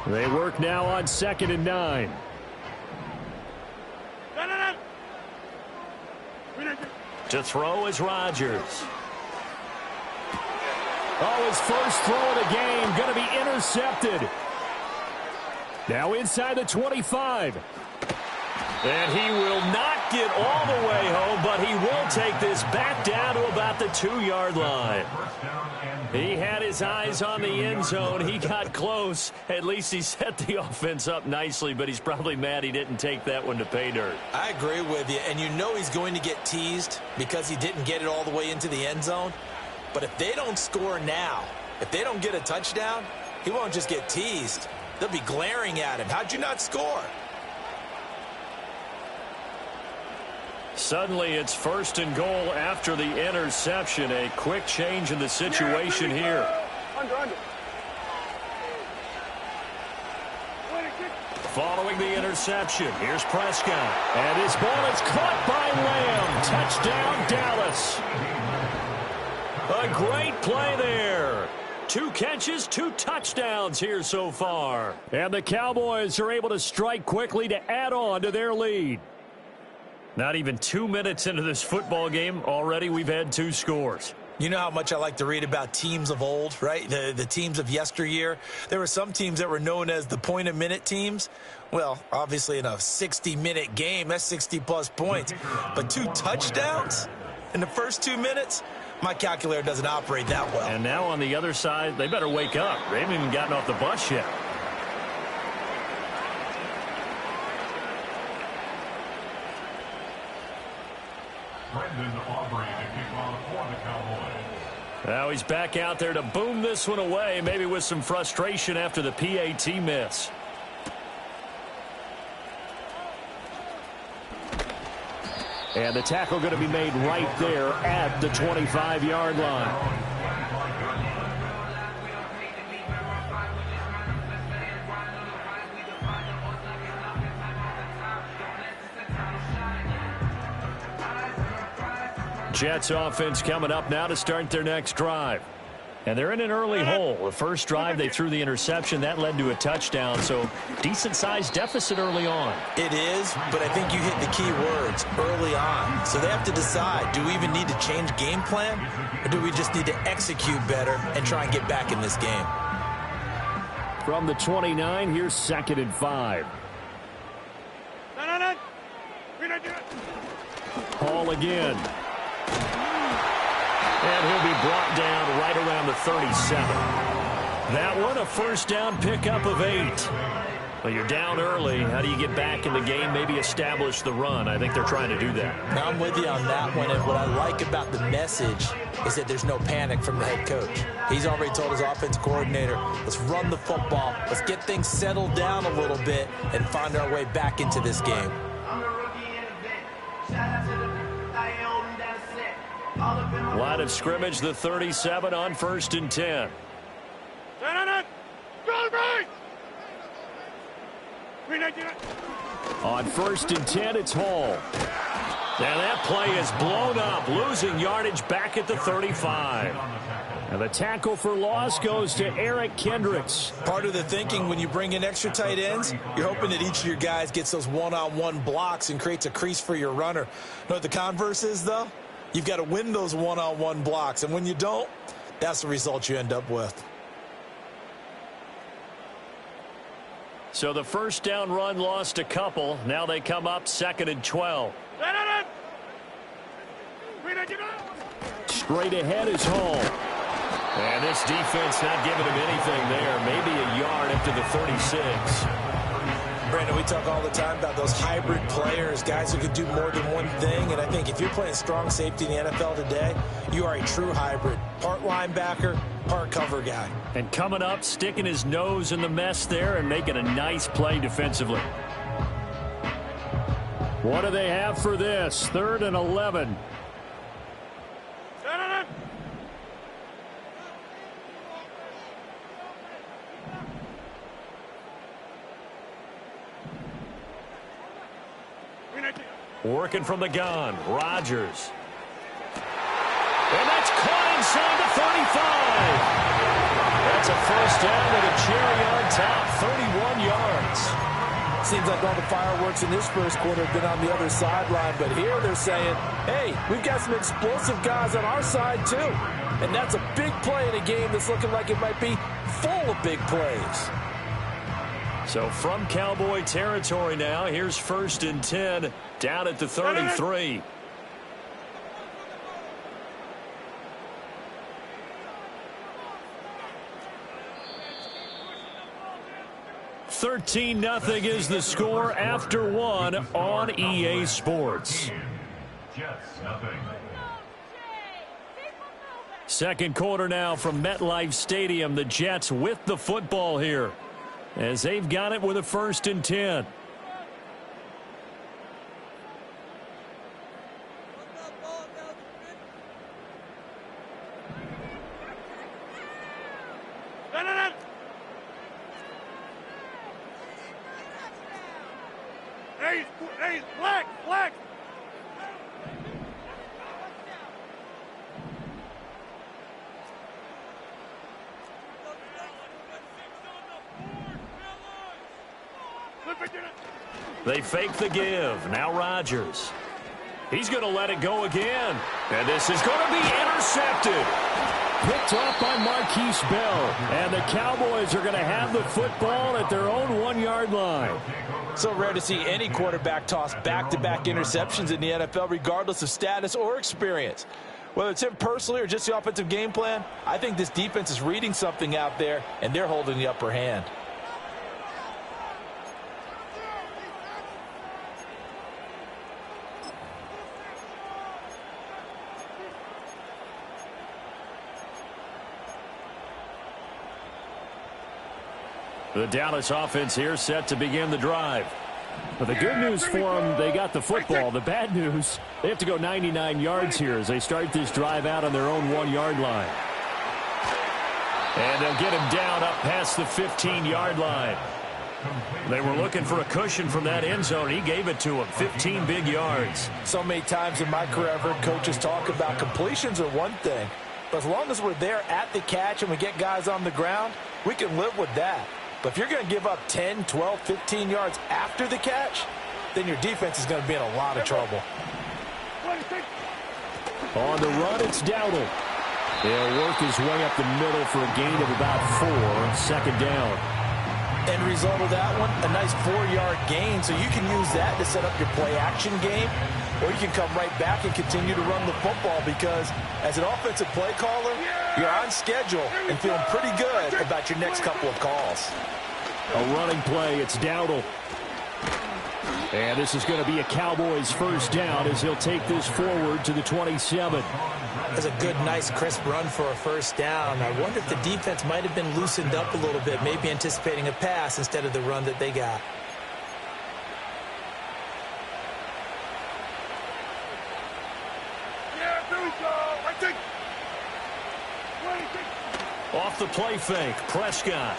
They work now on 2nd and 9. To throw is Rodgers. Oh, his first throw of the game going to be intercepted. Now inside the 25. And he will not get all the way home, but he will take this back down to about the 2-yard line. He had his eyes on the end zone. He got close. At least he set the offense up nicely, but he's probably mad he didn't take that one to pay dirt. I agree with you, and you know he's going to get teased because he didn't get it all the way into the end zone. But if they don't score now, if they don't get a touchdown, he won't just get teased. They'll be glaring at him. How'd you not score? Suddenly it's 1st and goal after the interception. A quick change in the situation here. Following the interception, here's Prescott. And his ball is caught by Lamb. Touchdown, Dallas. A great play there. 2 catches, 2 touchdowns here so far. And the Cowboys are able to strike quickly to add on to their lead. Not even 2 minutes into this football game, already we've had 2 scores. You know how much I like to read about teams of old, right? The teams of yesteryear. There were some teams that were known as the point-a-minute teams. Well, obviously in a 60-minute game, that's 60-plus points. But 2 touchdowns in the first 2 minutes? My calculator doesn't operate that well. And now on the other side, they better wake up. They haven't even gotten off the bus yet. Now he's back out there to boom this one away, maybe with some frustration after the PAT miss. And the tackle going to be made right there at the 25-yard line. Jets offense coming up now to start their next drive. And they're in an early hole. The first drive, they threw the interception. That led to a touchdown, so decent-sized deficit early on. It is, but I think you hit the key words, early on. So they have to decide, do we even need to change game plan, or do we just need to execute better and try and get back in this game? From the 29, here's 2nd and 5. Hall again. And he'll be brought down right around the 37. That one, a first down pickup of 8. Well, you're down early. How do you get back in the game? Maybe establish the run. I think they're trying to do that. Now, I'm with you on that one, and what I like about the message is that there's no panic from the head coach. He's already told his offense coordinator, let's run the football, let's get things settled down a little bit and find our way back into this game. Line of scrimmage, the 37 on 1st and 10. On 1st and 10, it's Hall. And that play is blown up, losing yardage back at the 35. And the tackle for loss goes to Eric Kendricks. Part of the thinking when you bring in extra tight ends, you're hoping that each of your guys gets those one-on-one blocks and creates a crease for your runner. You know what the converse is, though? You've got to win those one-on-one blocks, and when you don't, that's the result you end up with. So the first down run lost a couple. Now they come up 2nd and 12. Straight ahead is Hall. And this defense not giving him anything there. Maybe a yard up to the 36. Brandon, we talk all the time about those hybrid players, guys who could do more than one thing. And I think if you're playing strong safety in the NFL today, you are a true hybrid. Part linebacker, part cover guy. And coming up, sticking his nose in the mess there and making a nice play defensively. What do they have for this? 3rd and 11. Working from the gun, Rodgers. And that's caught inside the 35. That's a first down with a cherry on top, 31 yards. Seems like all the fireworks in this first quarter have been on the other sideline, but here they're saying, hey, we've got some explosive guys on our side too. And that's a big play in a game that's looking like it might be full of big plays. So from Cowboy territory now, here's 1st and 10 down at the 33. 13-0 is the score after one on EA Sports. Jets, nothing. Second quarter now from MetLife Stadium. The Jets with the football here as they've got it with a 1st and 10. Hey, black. They fake the give. Now Rodgers. He's going to let it go again. And this is going to be intercepted. Picked off by Marquise Bell. And the Cowboys are going to have the football at their own 1-yard line. So rare to see any quarterback toss back-to-back interceptions in the NFL, regardless of status or experience. Whether it's him personally or just the offensive game plan, I think this defense is reading something out there, and they're holding the upper hand. The Dallas offense here set to begin the drive. But the good news for them, they got the football. The bad news, they have to go 99 yards here as they start this drive out on their own 1-yard line. And they'll get him down up past the 15-yard line. They were looking for a cushion from that end zone. He gave it to them, 15 big yards. So many times in my career, I've heard coaches talk about completions are one thing. But as long as we're there at the catch and we get guys on the ground, we can live with that. But if you're going to give up 10, 12, 15 yards after the catch, then your defense is going to be in a lot of trouble. On the run, it's Dowdle. He'll work his way up the middle for a gain of about 4, 2nd down. End result of that one, a nice 4-yard gain. So you can use that to set up your play-action game, or you can come right back and continue to run the football because as an offensive play caller, you're on schedule and feeling pretty good about your next couple of calls. A running play, it's Dowdle. And this is going to be a Cowboys 1st down as he'll take this forward to the 27. That's a good, nice, crisp run for a 1st down. I wonder if the defense might have been loosened up a little bit, maybe anticipating a pass instead of the run that they got. Yeah, there we go. I think. Off the play fake, Prescott.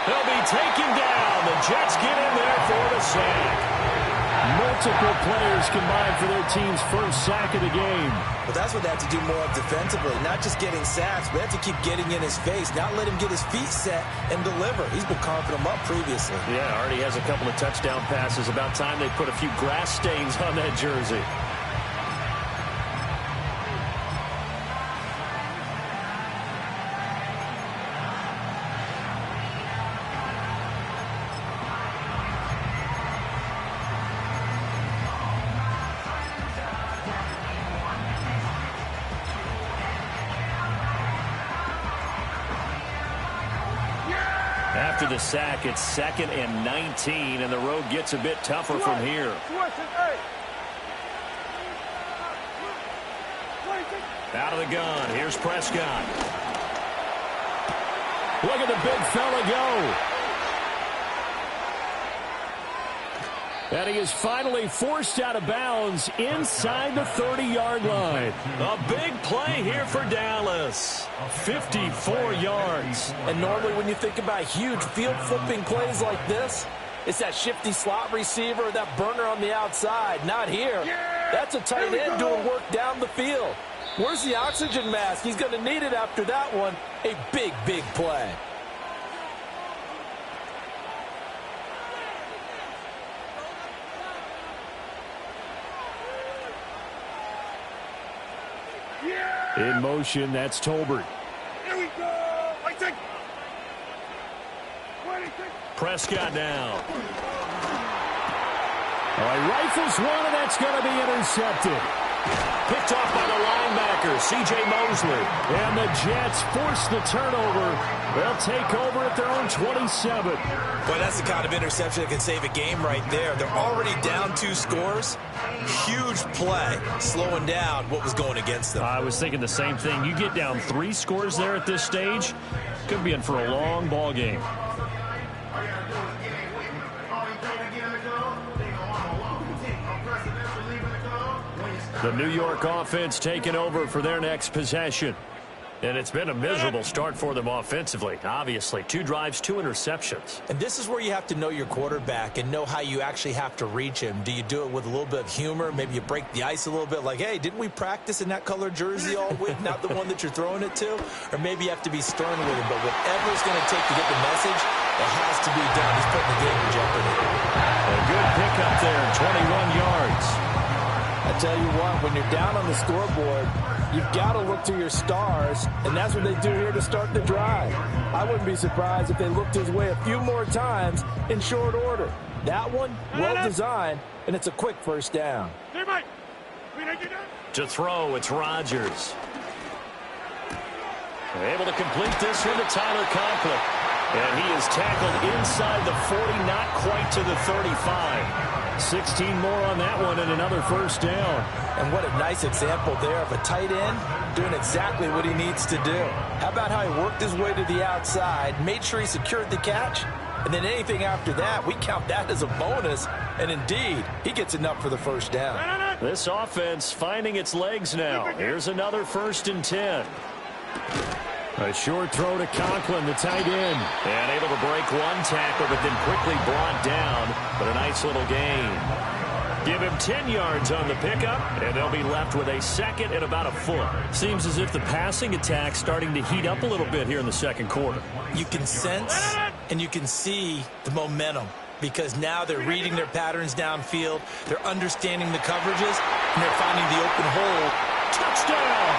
He'll be taken down. The Jets get in there for the sack. Multiple players combined for their team's 1st sack of the game. Well, that's what they have to do more of defensively, not just getting sacks, but they have to keep getting in his face, not let him get his feet set and deliver. He's been carving them up previously. Yeah, already has a couple of touchdown passes. About time they put a few grass stains on that jersey. After the sack, it's 2nd and 19, and the road gets a bit tougher from here. Out of the gun, here's Prescott. Look at the big fella go. And he is finally forced out of bounds inside the 30-yard line. A big play here for Dallas. 54 yards. And normally when you think about huge field-flipping plays like this, it's that shifty slot receiver, that burner on the outside. Not here. That's a tight end doing work down the field. Where's the oxygen mask? He's going to need it after that one. A big, big play. In motion, that's Tolbert. Here we go. I take. Prescott now. Rifles one, and that's going to be intercepted. Picked off by the linebacker, C.J. Mosley. And the Jets force the turnover. They'll take over at their own 27. Boy, that's the kind of interception that can save a game right there. They're already down 2 scores. Huge play, slowing down what was going against them. I was thinking the same thing. You get down 3 scores there at this stage, could be in for a long ball game. The New York offense taking over for their next possession. And it's been a miserable start for them offensively, obviously. 2 drives, 2 interceptions. And this is where you have to know your quarterback and know how you actually have to reach him. Do you do it with a little bit of humor? Maybe you break the ice a little bit like, hey, didn't we practice in that color jersey all week? Not the one that you're throwing it to? Or maybe you have to be stern with him. But whatever it's going to take to get the message, it has to be done. He's putting the game in jeopardy. A good pickup there, 21 yards. I tell you what, when you're down on the scoreboard, you've got to look to your stars, and that's what they do here to start the drive. I wouldn't be surprised if they looked his way a few more times in short order. That one, well-designed, and it's a quick first down. To throw, it's Rodgers. Able to complete this one to Tyler Conklin. And he is tackled inside the 40, not quite to the 35. 16 more on that one and another first down. And what a nice example there of a tight end doing exactly what he needs to do. How about how he worked his way to the outside, made sure he secured the catch, and then anything after that, we count that as a bonus. And indeed, he gets enough for the first down. This offense finding its legs now. Here's another 1st and 10. A short throw to Conklin, the tight end. And able to break 1 tackle, but then quickly brought down. But a nice little gain. Give him 10 yards on the pickup, and they'll be left with a 2nd and about a foot. Seems as if the passing attack's starting to heat up a little bit here in the 2nd quarter. You can sense and you can see the momentum because now they're reading their patterns downfield. They're understanding the coverages, and they're finding the open hole. Touchdown!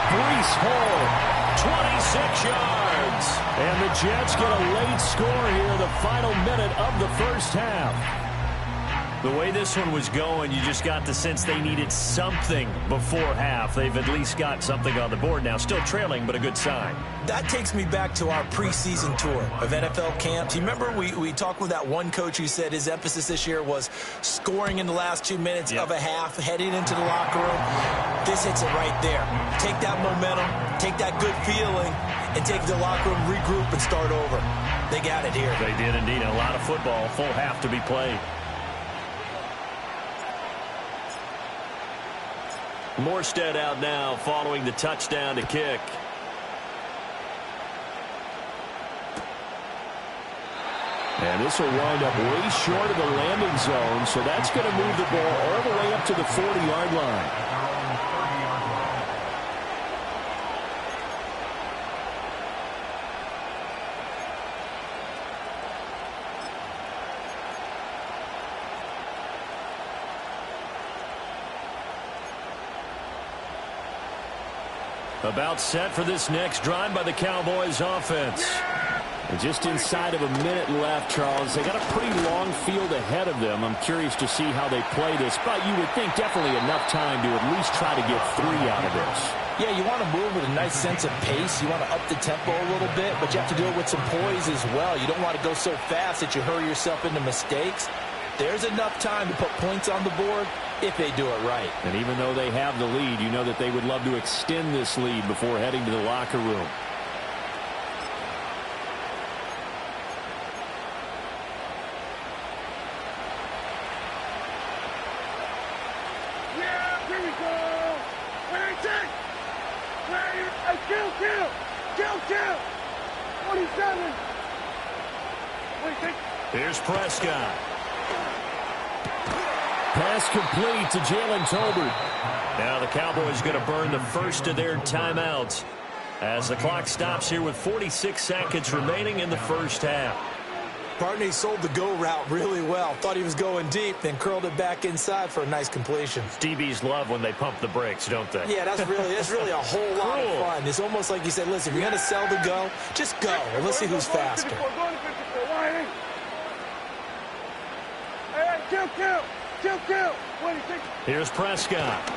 Breece Hall. 26 yards. And the Jets get a late score here, the final minute of the first half. The way this one was going, you just got the sense they needed something before half. They've at least got something on the board now. Still trailing, but a good sign. That takes me back to our preseason tour of NFL camps. You remember we talked with that one coach who said his emphasis this year was scoring in the last 2 minutes of a half, heading into the locker room. This hits it right there. Take that momentum, take that good feeling, and take the locker room, regroup, and start over. They got it here. They did indeed. And a lot of football, full half to be played. Morstead out now following the touchdown to kick. And this will wind up way short of the landing zone, so that's going to move the ball all the way up to the 40-yard line. About set for this next drive by the Cowboys offense. And just inside of a minute left, Charles. They got a pretty long field ahead of them. I'm curious to see how they play this, but you would think definitely enough time to at least try to get 3 out of this. Yeah, you want to move with a nice sense of pace. You want to up the tempo a little bit, but you have to do it with some poise as well. You don't want to go so fast that you hurry yourself into mistakes. There's enough time to put points on the board if they do it right. And even though they have the lead, you know that they would love to extend this lead before heading to the locker room. Yeah, here we go. 27. 26. Here's Prescott. Pass complete to Jalen Tolbert. Now the Cowboys going to burn the first of their timeouts as the clock stops here with 46 seconds remaining in the first half. Partner, he sold the go route really well. Thought he was going deep, then curled it back inside for a nice completion. DBs love when they pump the brakes, don't they? Yeah, that's really a whole lot of fun. It's almost like you said, listen, if you're going to sell the go, just go, and let's see who's faster. Here's Prescott.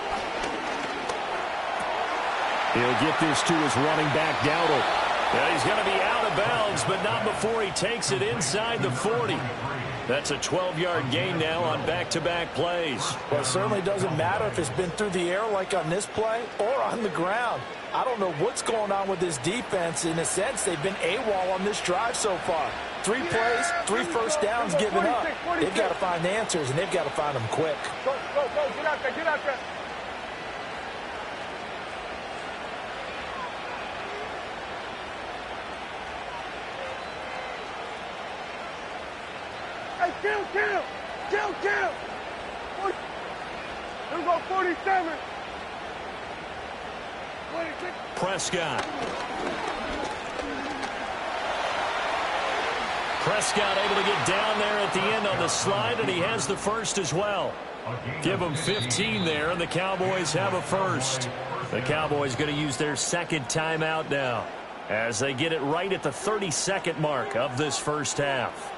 He'll get this to his running back, Dowdle. Yeah, he's going to be out of bounds, but not before he takes it inside the 40. That's a 12-yard gain now on back-to-back plays. Well, it certainly doesn't matter if it's been through the air like on this play or on the ground. I don't know what's going on with this defense. In a sense, they've been AWOL on this drive so far. 3 plays, 3 first downs given up. They've got to find answers, and they've got to find them quick. Go, get out there, get out there. Hey, kill. Here we go, 47. 26. Prescott able to get down there at the end on the slide, and he has the first as well. Give him 15 there, and the Cowboys have a first. The Cowboys going to use their second timeout now as they get it right at the 30-second mark of this first half.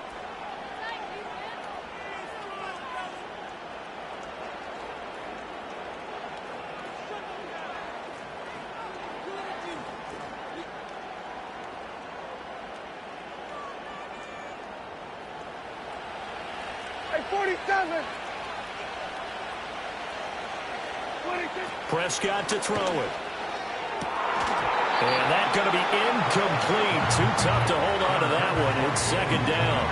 Hey, 47. Prescott to throw it. And that's going to be incomplete. Too tough to hold on to that one. It's second down.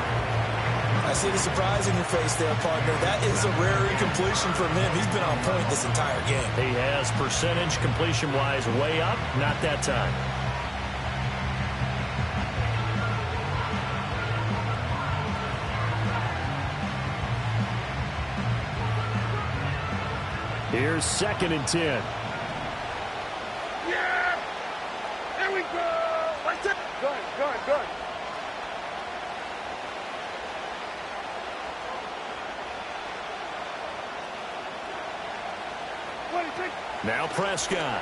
I see the surprise in your face there, partner. That is a rare incompletion from him. He's been on point this entire game. He has percentage completion-wise way up. Not that time. Here's 2nd and 10. Yeah! There we go! That's it! Good. Now Prescott.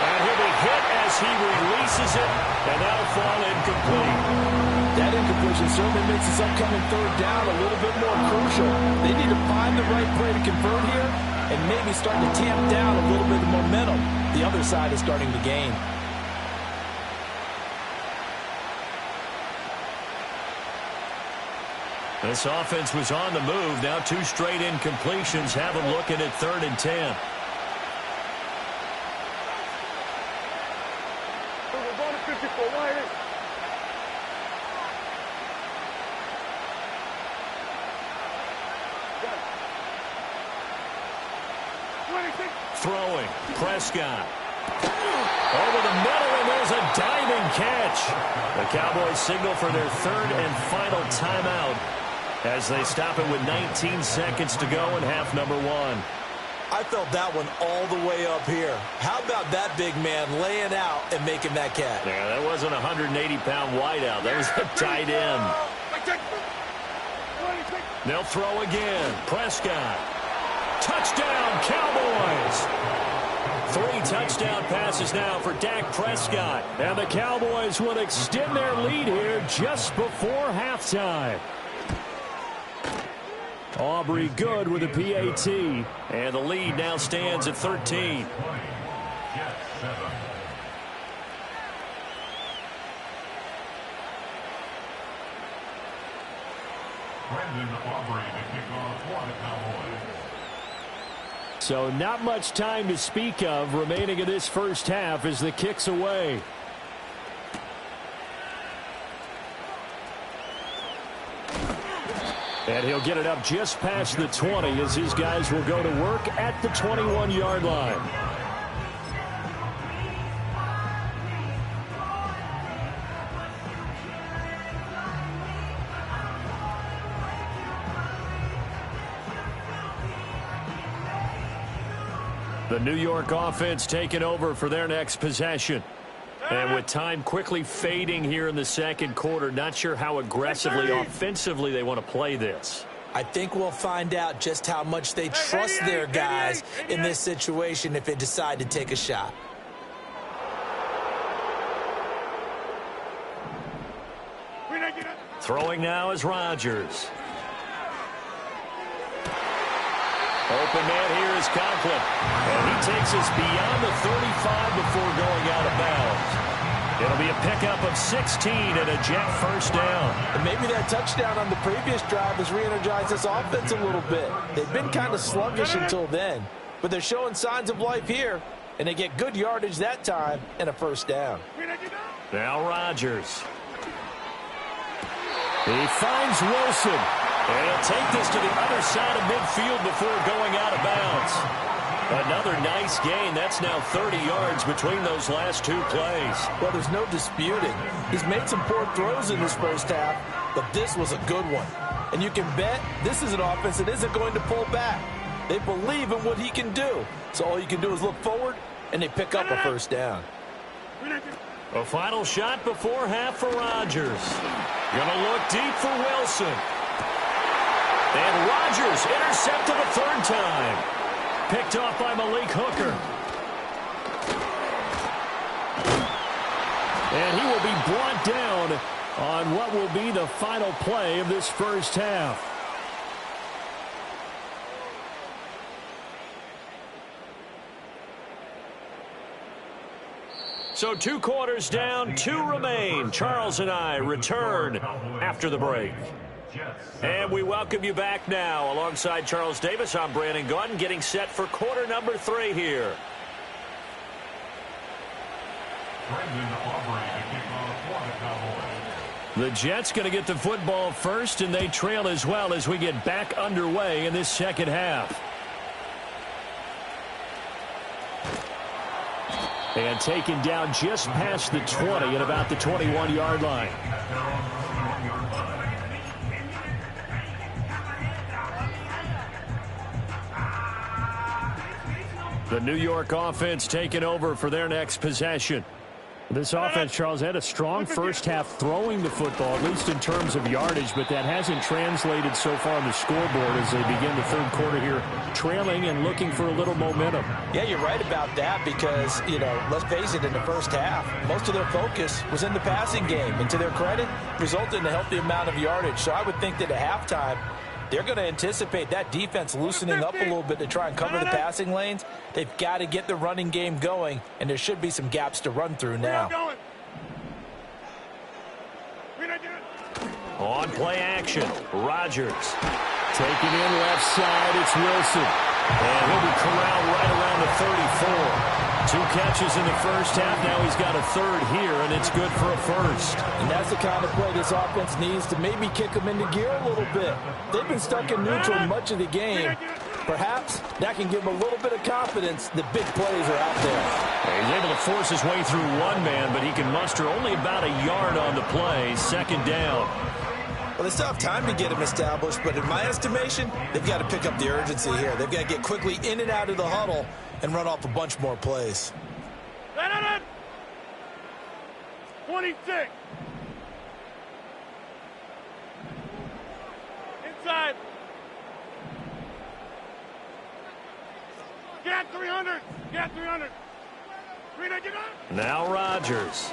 And he'll be hit as he releases it, and that'll fall incomplete. That incompletion certainly makes this upcoming third down a little bit more crucial. They need to find the right play to convert here and maybe start to tamp down a little bit of momentum. The other side is starting to gain. This offense was on the move. Now 2 straight incompletions have them looking at 3rd and 10. We're going to 54. Why is it? Throwing. Prescott. Over the middle, and there's a diving catch. The Cowboys signal for their 3rd and final timeout as they stop it with 19 seconds to go in half number 1. I felt that one all the way up here. How about that big man laying out and making that catch? Yeah, that wasn't a 180-pound wideout. That was a tight end. They'll throw again. Prescott. Touchdown, Cowboys! 3 touchdown passes now for Dak Prescott. And the Cowboys will extend their lead here just before halftime. Aubrey good with a PAT. And the lead now stands at 13. So not much time to speak of remaining in this first half as the kick's away. And he'll get it up just past the 20 as his guys will go to work at the 21-yard line. The New York offense taking over for their next possession. And with time quickly fading here in the second quarter, not sure how aggressively, offensively they want to play this. I think we'll find out just how much they trust their guys in this situation if they decide to take a shot. Throwing now is Rodgers. Open man here is Conklin. And he takes us beyond the 35 before going out of bounds. It'll be a pickup of 16 and a Jet first down. And maybe that touchdown on the previous drive has re-energized this offense a little bit. They've been kind of sluggish until then, but they're showing signs of life here, and they get good yardage that time and a first down. Now Rodgers. He finds Wilson. And he'll take this to the other side of midfield before going out of bounds. Another nice gain. That's now 30 yards between those last two plays. Well, there's no disputing. He's made some poor throws in this first half, but this was a good one. And you can bet this is an offense that isn't going to pull back. They believe in what he can do. So all you can do is look forward, and they pick up a first down. A final shot before half for Rodgers. Gonna look deep for Wilson. And Rodgers intercepted a third time. Picked off by Malik Hooker. And he will be brought down on what will be the final play of this first half. So 2 quarters down, 2 remain. Charles and I return after the break. And we welcome you back now. Alongside Charles Davis, I'm Brandon Gaudin, getting set for quarter number 3 here. The Jets going to get the football first, and they trail as well as we get back underway in this second half. And taken down just past the 20 at about the 21-yard line. The New York offense taking over for their next possession. This offense, Charles, had a strong first half throwing the football, at least in terms of yardage, but that hasn't translated so far on the scoreboard as they begin the third quarter here, trailing and looking for a little momentum. Yeah, you're right about that because, let's face it, in the first half, most of their focus was in the passing game, and to their credit, resulted in a healthy amount of yardage. So I would think that at halftime, they're going to anticipate that defense loosening up a little bit to try and cover the passing lanes. They've got to get the running game going, and there should be some gaps to run through now. On play action, Rodgers. Taking in left side, it's Wilson. And he'll be corralled right around the 34. 2 catches in the first half. Now he's got a third here, and it's good for a first. And that's the kind of play this offense needs to maybe kick them into gear a little bit. They've been stuck in neutral much of the game. Perhaps that can give them a little bit of confidence that big plays are out there. He's able to force his way through one man, but he can muster only about a yard on the play. Second down. Well, they still have time to get him established, but in my estimation, they've got to pick up the urgency here. They've got to get quickly in and out of the huddle and run off a bunch more plays. 26. Inside. Get 300. Get 300. 300. Now Rodgers.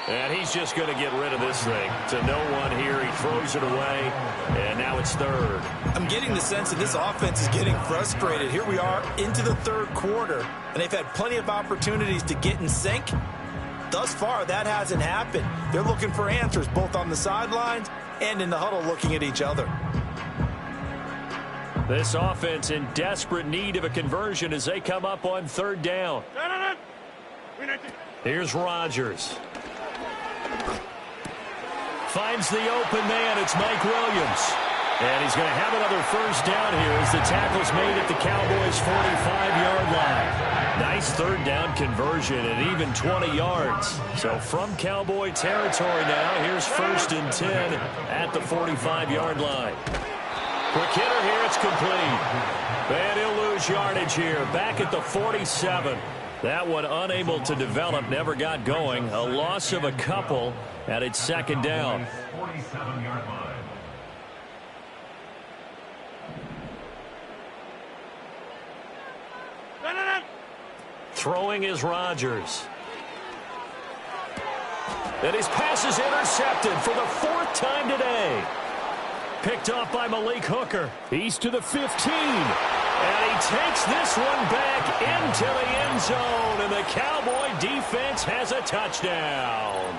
And he's just going to get rid of this thing. To no one here. He throws it away. And now it's third. I'm getting the sense that this offense is getting frustrated. Here we are into the third quarter. And they've had plenty of opportunities to get in sync. Thus far, that hasn't happened. They're looking for answers both on the sidelines and in the huddle looking at each other. This offense in desperate need of a conversion as they come up on third down. Here's Rodgers. Finds the open man. It's Mike Williams. And he's going to have another first down here as the tackle's made at the Cowboys' 45-yard line. Nice third down conversion and even 20 yards. So from Cowboy territory now, here's 1st and 10 at the 45-yard line. Quick hitter here, it's complete. And he'll lose yardage here, back at the 47. That one unable to develop, never got going. A loss of a couple, and it's second down. 47-yard line. Throwing is Rodgers. And his pass is intercepted for the 4th time today. Picked off by Malik Hooker. He's to the 15. And he takes this one back into the end zone. And the Cowboy defense has a touchdown.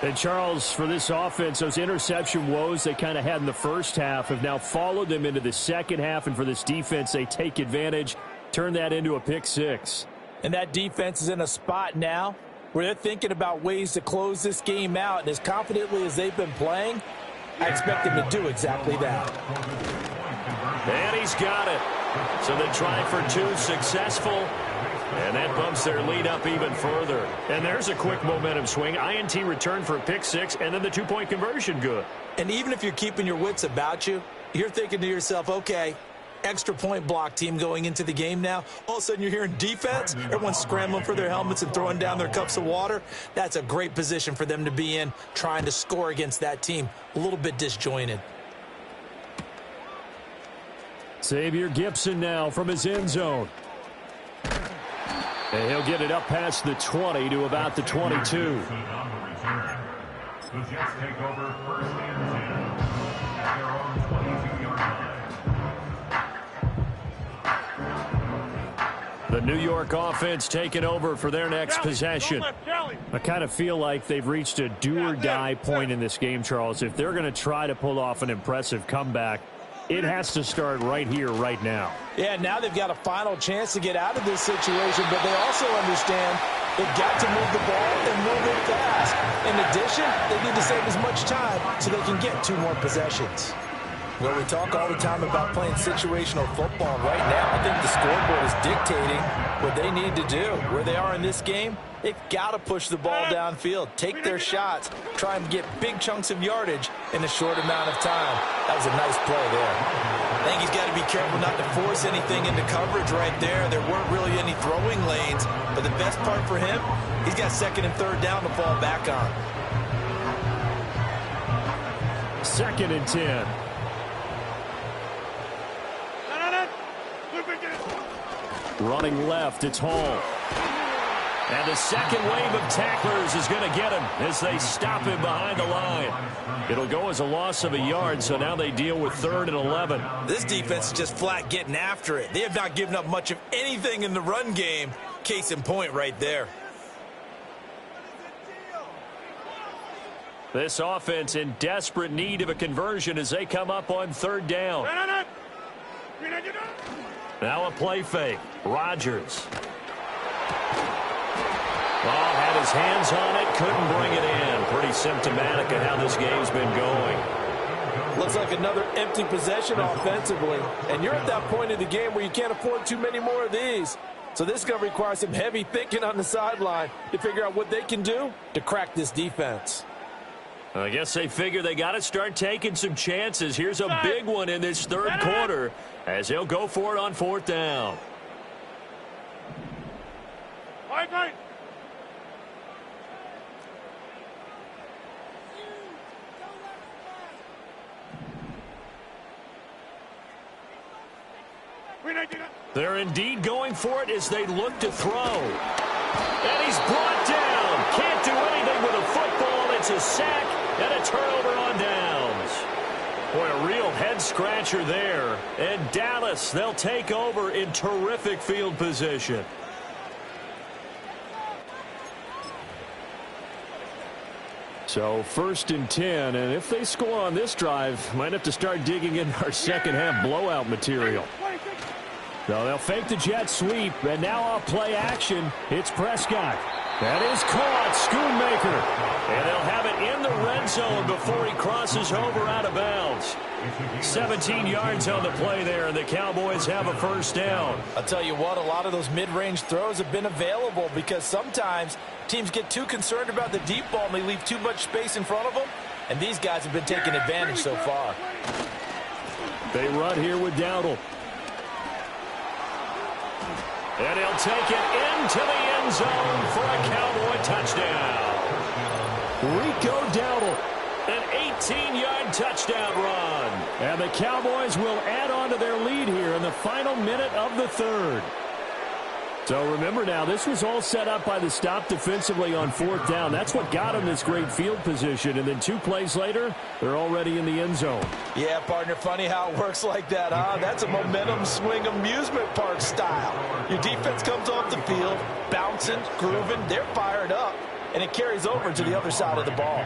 And Charles, for this offense, those interception woes they kind of had in the first half have now followed them into the second half. And for this defense, they take advantage, turn that into a pick six. And that defense is in a spot now where they're thinking about ways to close this game out. And as confidently as they've been playing, I expect them to do exactly that. And he's got it. So they try for 2, successful. And that bumps their lead up even further. And there's a quick momentum swing. INT return for a pick six, and then the 2-point conversion good. And even if you're keeping your wits about you, you're thinking to yourself, okay, extra point block team going into the game now. All of a sudden you're hearing defense. Everyone's scrambling for their helmets and throwing down their cups of water. That's a great position for them to be in, trying to score against that team. A little bit disjointed. Xavier Gibson now from his end zone. And he'll get it up past the 20 to about the 22. The Jets take over 1st and 10 at their own 22-yard line. The New York offense taking over for their next possession. I kind of feel like they've reached a do-or-die point in this game, Charles. If they're going to try to pull off an impressive comeback, it has to start right here, right now. Yeah, now they've got a final chance to get out of this situation, but they also understand they've got to move the ball and move it fast. In addition, they need to save as much time so they can get 2 more possessions. Well, we talk all the time about playing situational football. Right now, I think the scoreboard is dictating what they need to do. Where they are in this game, they've got to push the ball downfield, take their shots, try and get big chunks of yardage in a short amount of time. That was a nice play there. I think he's got to be careful not to force anything into coverage right there. There weren't really any throwing lanes, but the best part for him, he's got 2nd and 3rd down to fall back on. 2nd and 10. Running left, it's Hall. And the second wave of tacklers is going to get him as they stop him behind the line. It'll go as a loss of a yard, so now they deal with 3rd and 11. This defense is just flat getting after it. They have not given up much of anything in the run game. Case in point right there. This offense in desperate need of a conversion as they come up on 3rd down. Now a play fake. Rodgers. Oh, had his hands on it, couldn't bring it in. Pretty symptomatic of how this game's been going. Looks like another empty possession offensively. And you're at that point in the game where you can't afford too many more of these. So this is going to require some heavy thinking on the sideline to figure out what they can do to crack this defense. I guess they figure they got to start taking some chances. Here's a big one in this 3rd quarter as they'll go for it on 4th down. They're indeed going for it as they look to throw. And he's brought down. Can't do anything with a football. It's a sack and a turnover on downs. Boy, a real head-scratcher there. And Dallas, they'll take over in terrific field position. So 1st and 10, and if they score on this drive, might have to start digging in our second half blowout material. So they'll fake the jet sweep, and now off play action, it's Prescott. That is caught, Schoonmaker. And they'll have it in the red zone before he crosses over out of bounds. 17 yards on the play there, and the Cowboys have a 1st down. I'll tell you what, a lot of those mid-range throws have been available because sometimes teams get too concerned about the deep ball and they leave too much space in front of them, and these guys have been taking advantage so far. They run here with Dowdle. And he'll take it into the end zone for a Cowboy touchdown. Rico Dowdle, an 18-yard touchdown run. And the Cowboys will add on to their lead here in the final minute of the third. So remember now, this was all set up by the stop defensively on fourth down. That's what got them this great field position. And then 2 plays later, they're already in the end zone. Yeah, partner, funny how it works like that, huh? That's a momentum swing amusement park style. Your defense comes off the field, bouncing, grooving, they're fired up, and it carries over to the other side of the ball.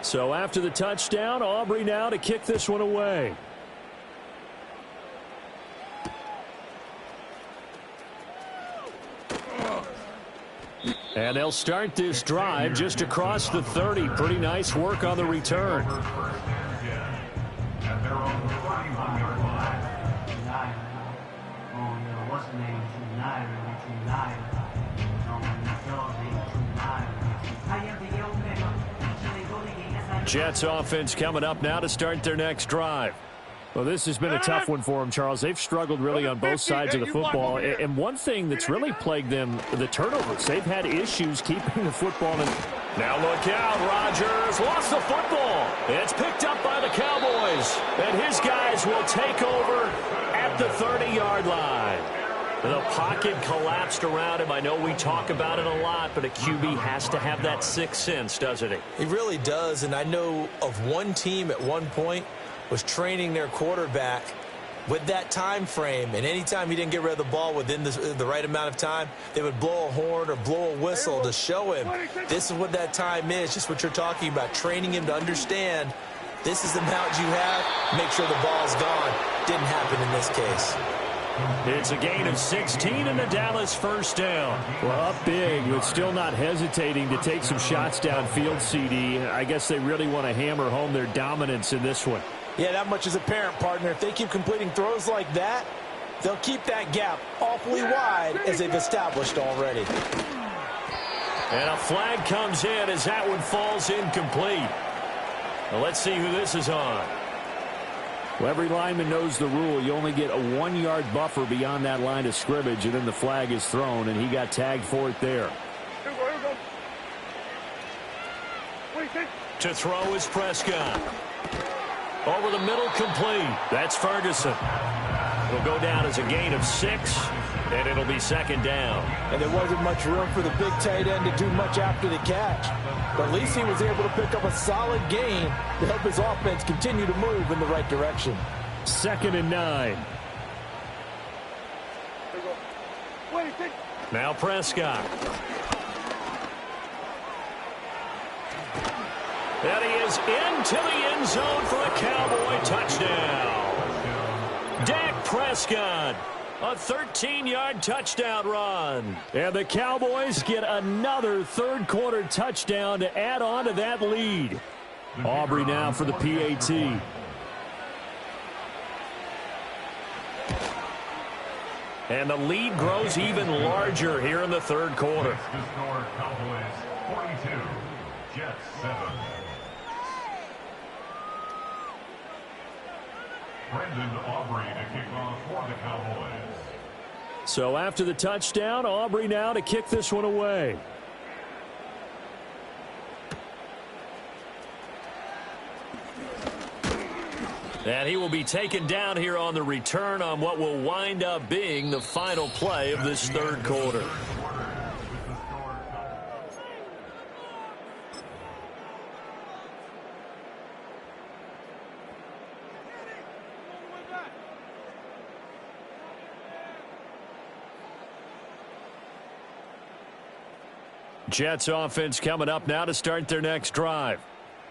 So after the touchdown, Aubrey now to kick this one away. And they'll start this drive just across the 30. Pretty nice work on the return. Jets offense coming up now to start their next drive. Well, this has been a tough one for them, Charles. They've struggled really on both sides of the football. And one thing that's really plagued them, the turnovers. They've had issues keeping the football in. Now look out, Rodgers lost the football. It's picked up by the Cowboys. And his guys will take over at the 30-yard line. The pocket collapsed around him. I know we talk about it a lot, but a QB has to have that sixth sense, doesn't he? He really does, and I know of one team at one point was training their quarterback with that time frame, and anytime he didn't get rid of the ball within the right amount of time, they would blow a horn or blow a whistle to show him this is what that time is, just what you're talking about, training him to understand this is the amount you have, make sure the ball's gone. Didn't happen in this case. It's a gain of 16 and a Dallas first down. Well, up big, but still not hesitating to take some shots downfield, CD. I guess they really want to hammer home their dominance in this one. Yeah, that much is apparent, partner. If they keep completing throws like that, they'll keep that gap awfully wide as they've established already. And a flag comes in as that one falls incomplete. Well, let's see who this is on. Well, every lineman knows the rule. You only get a 1-yard buffer beyond that line of scrimmage, and then the flag is thrown, and he got tagged for it there. To throw is Prescott. Over the middle, complete. That's Ferguson. It'll go down as a gain of 6, and it'll be second down. And there wasn't much room for the big tight end to do much after the catch. But at least he was able to pick up a solid gain to help his offense continue to move in the right direction. 2nd and 9. Now Prescott. And he is into the end zone for a Cowboy touchdown. Dak Prescott, a 13-yard touchdown run. And the Cowboys get another third-quarter touchdown to add on to that lead. Aubrey now for the PAT. And the lead grows even larger here in the third quarter. The score, Cowboys 42, Jets 7. Brendan Aubrey to kick off for the Cowboys. So after the touchdown, Aubrey now to kick this one away. And he will be taken down here on the return on what will wind up being the final play of this third quarter. Jets offense coming up now to start their next drive.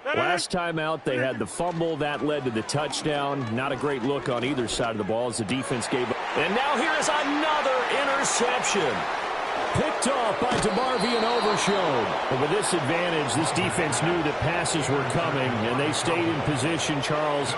Last time out, they had the fumble. That led to the touchdown. Not a great look on either side of the ball as the defense gave up. And now here is another interception. Picked off by DeMarvion Overshown. But with this advantage, this defense knew that passes were coming, and they stayed in position, Charles.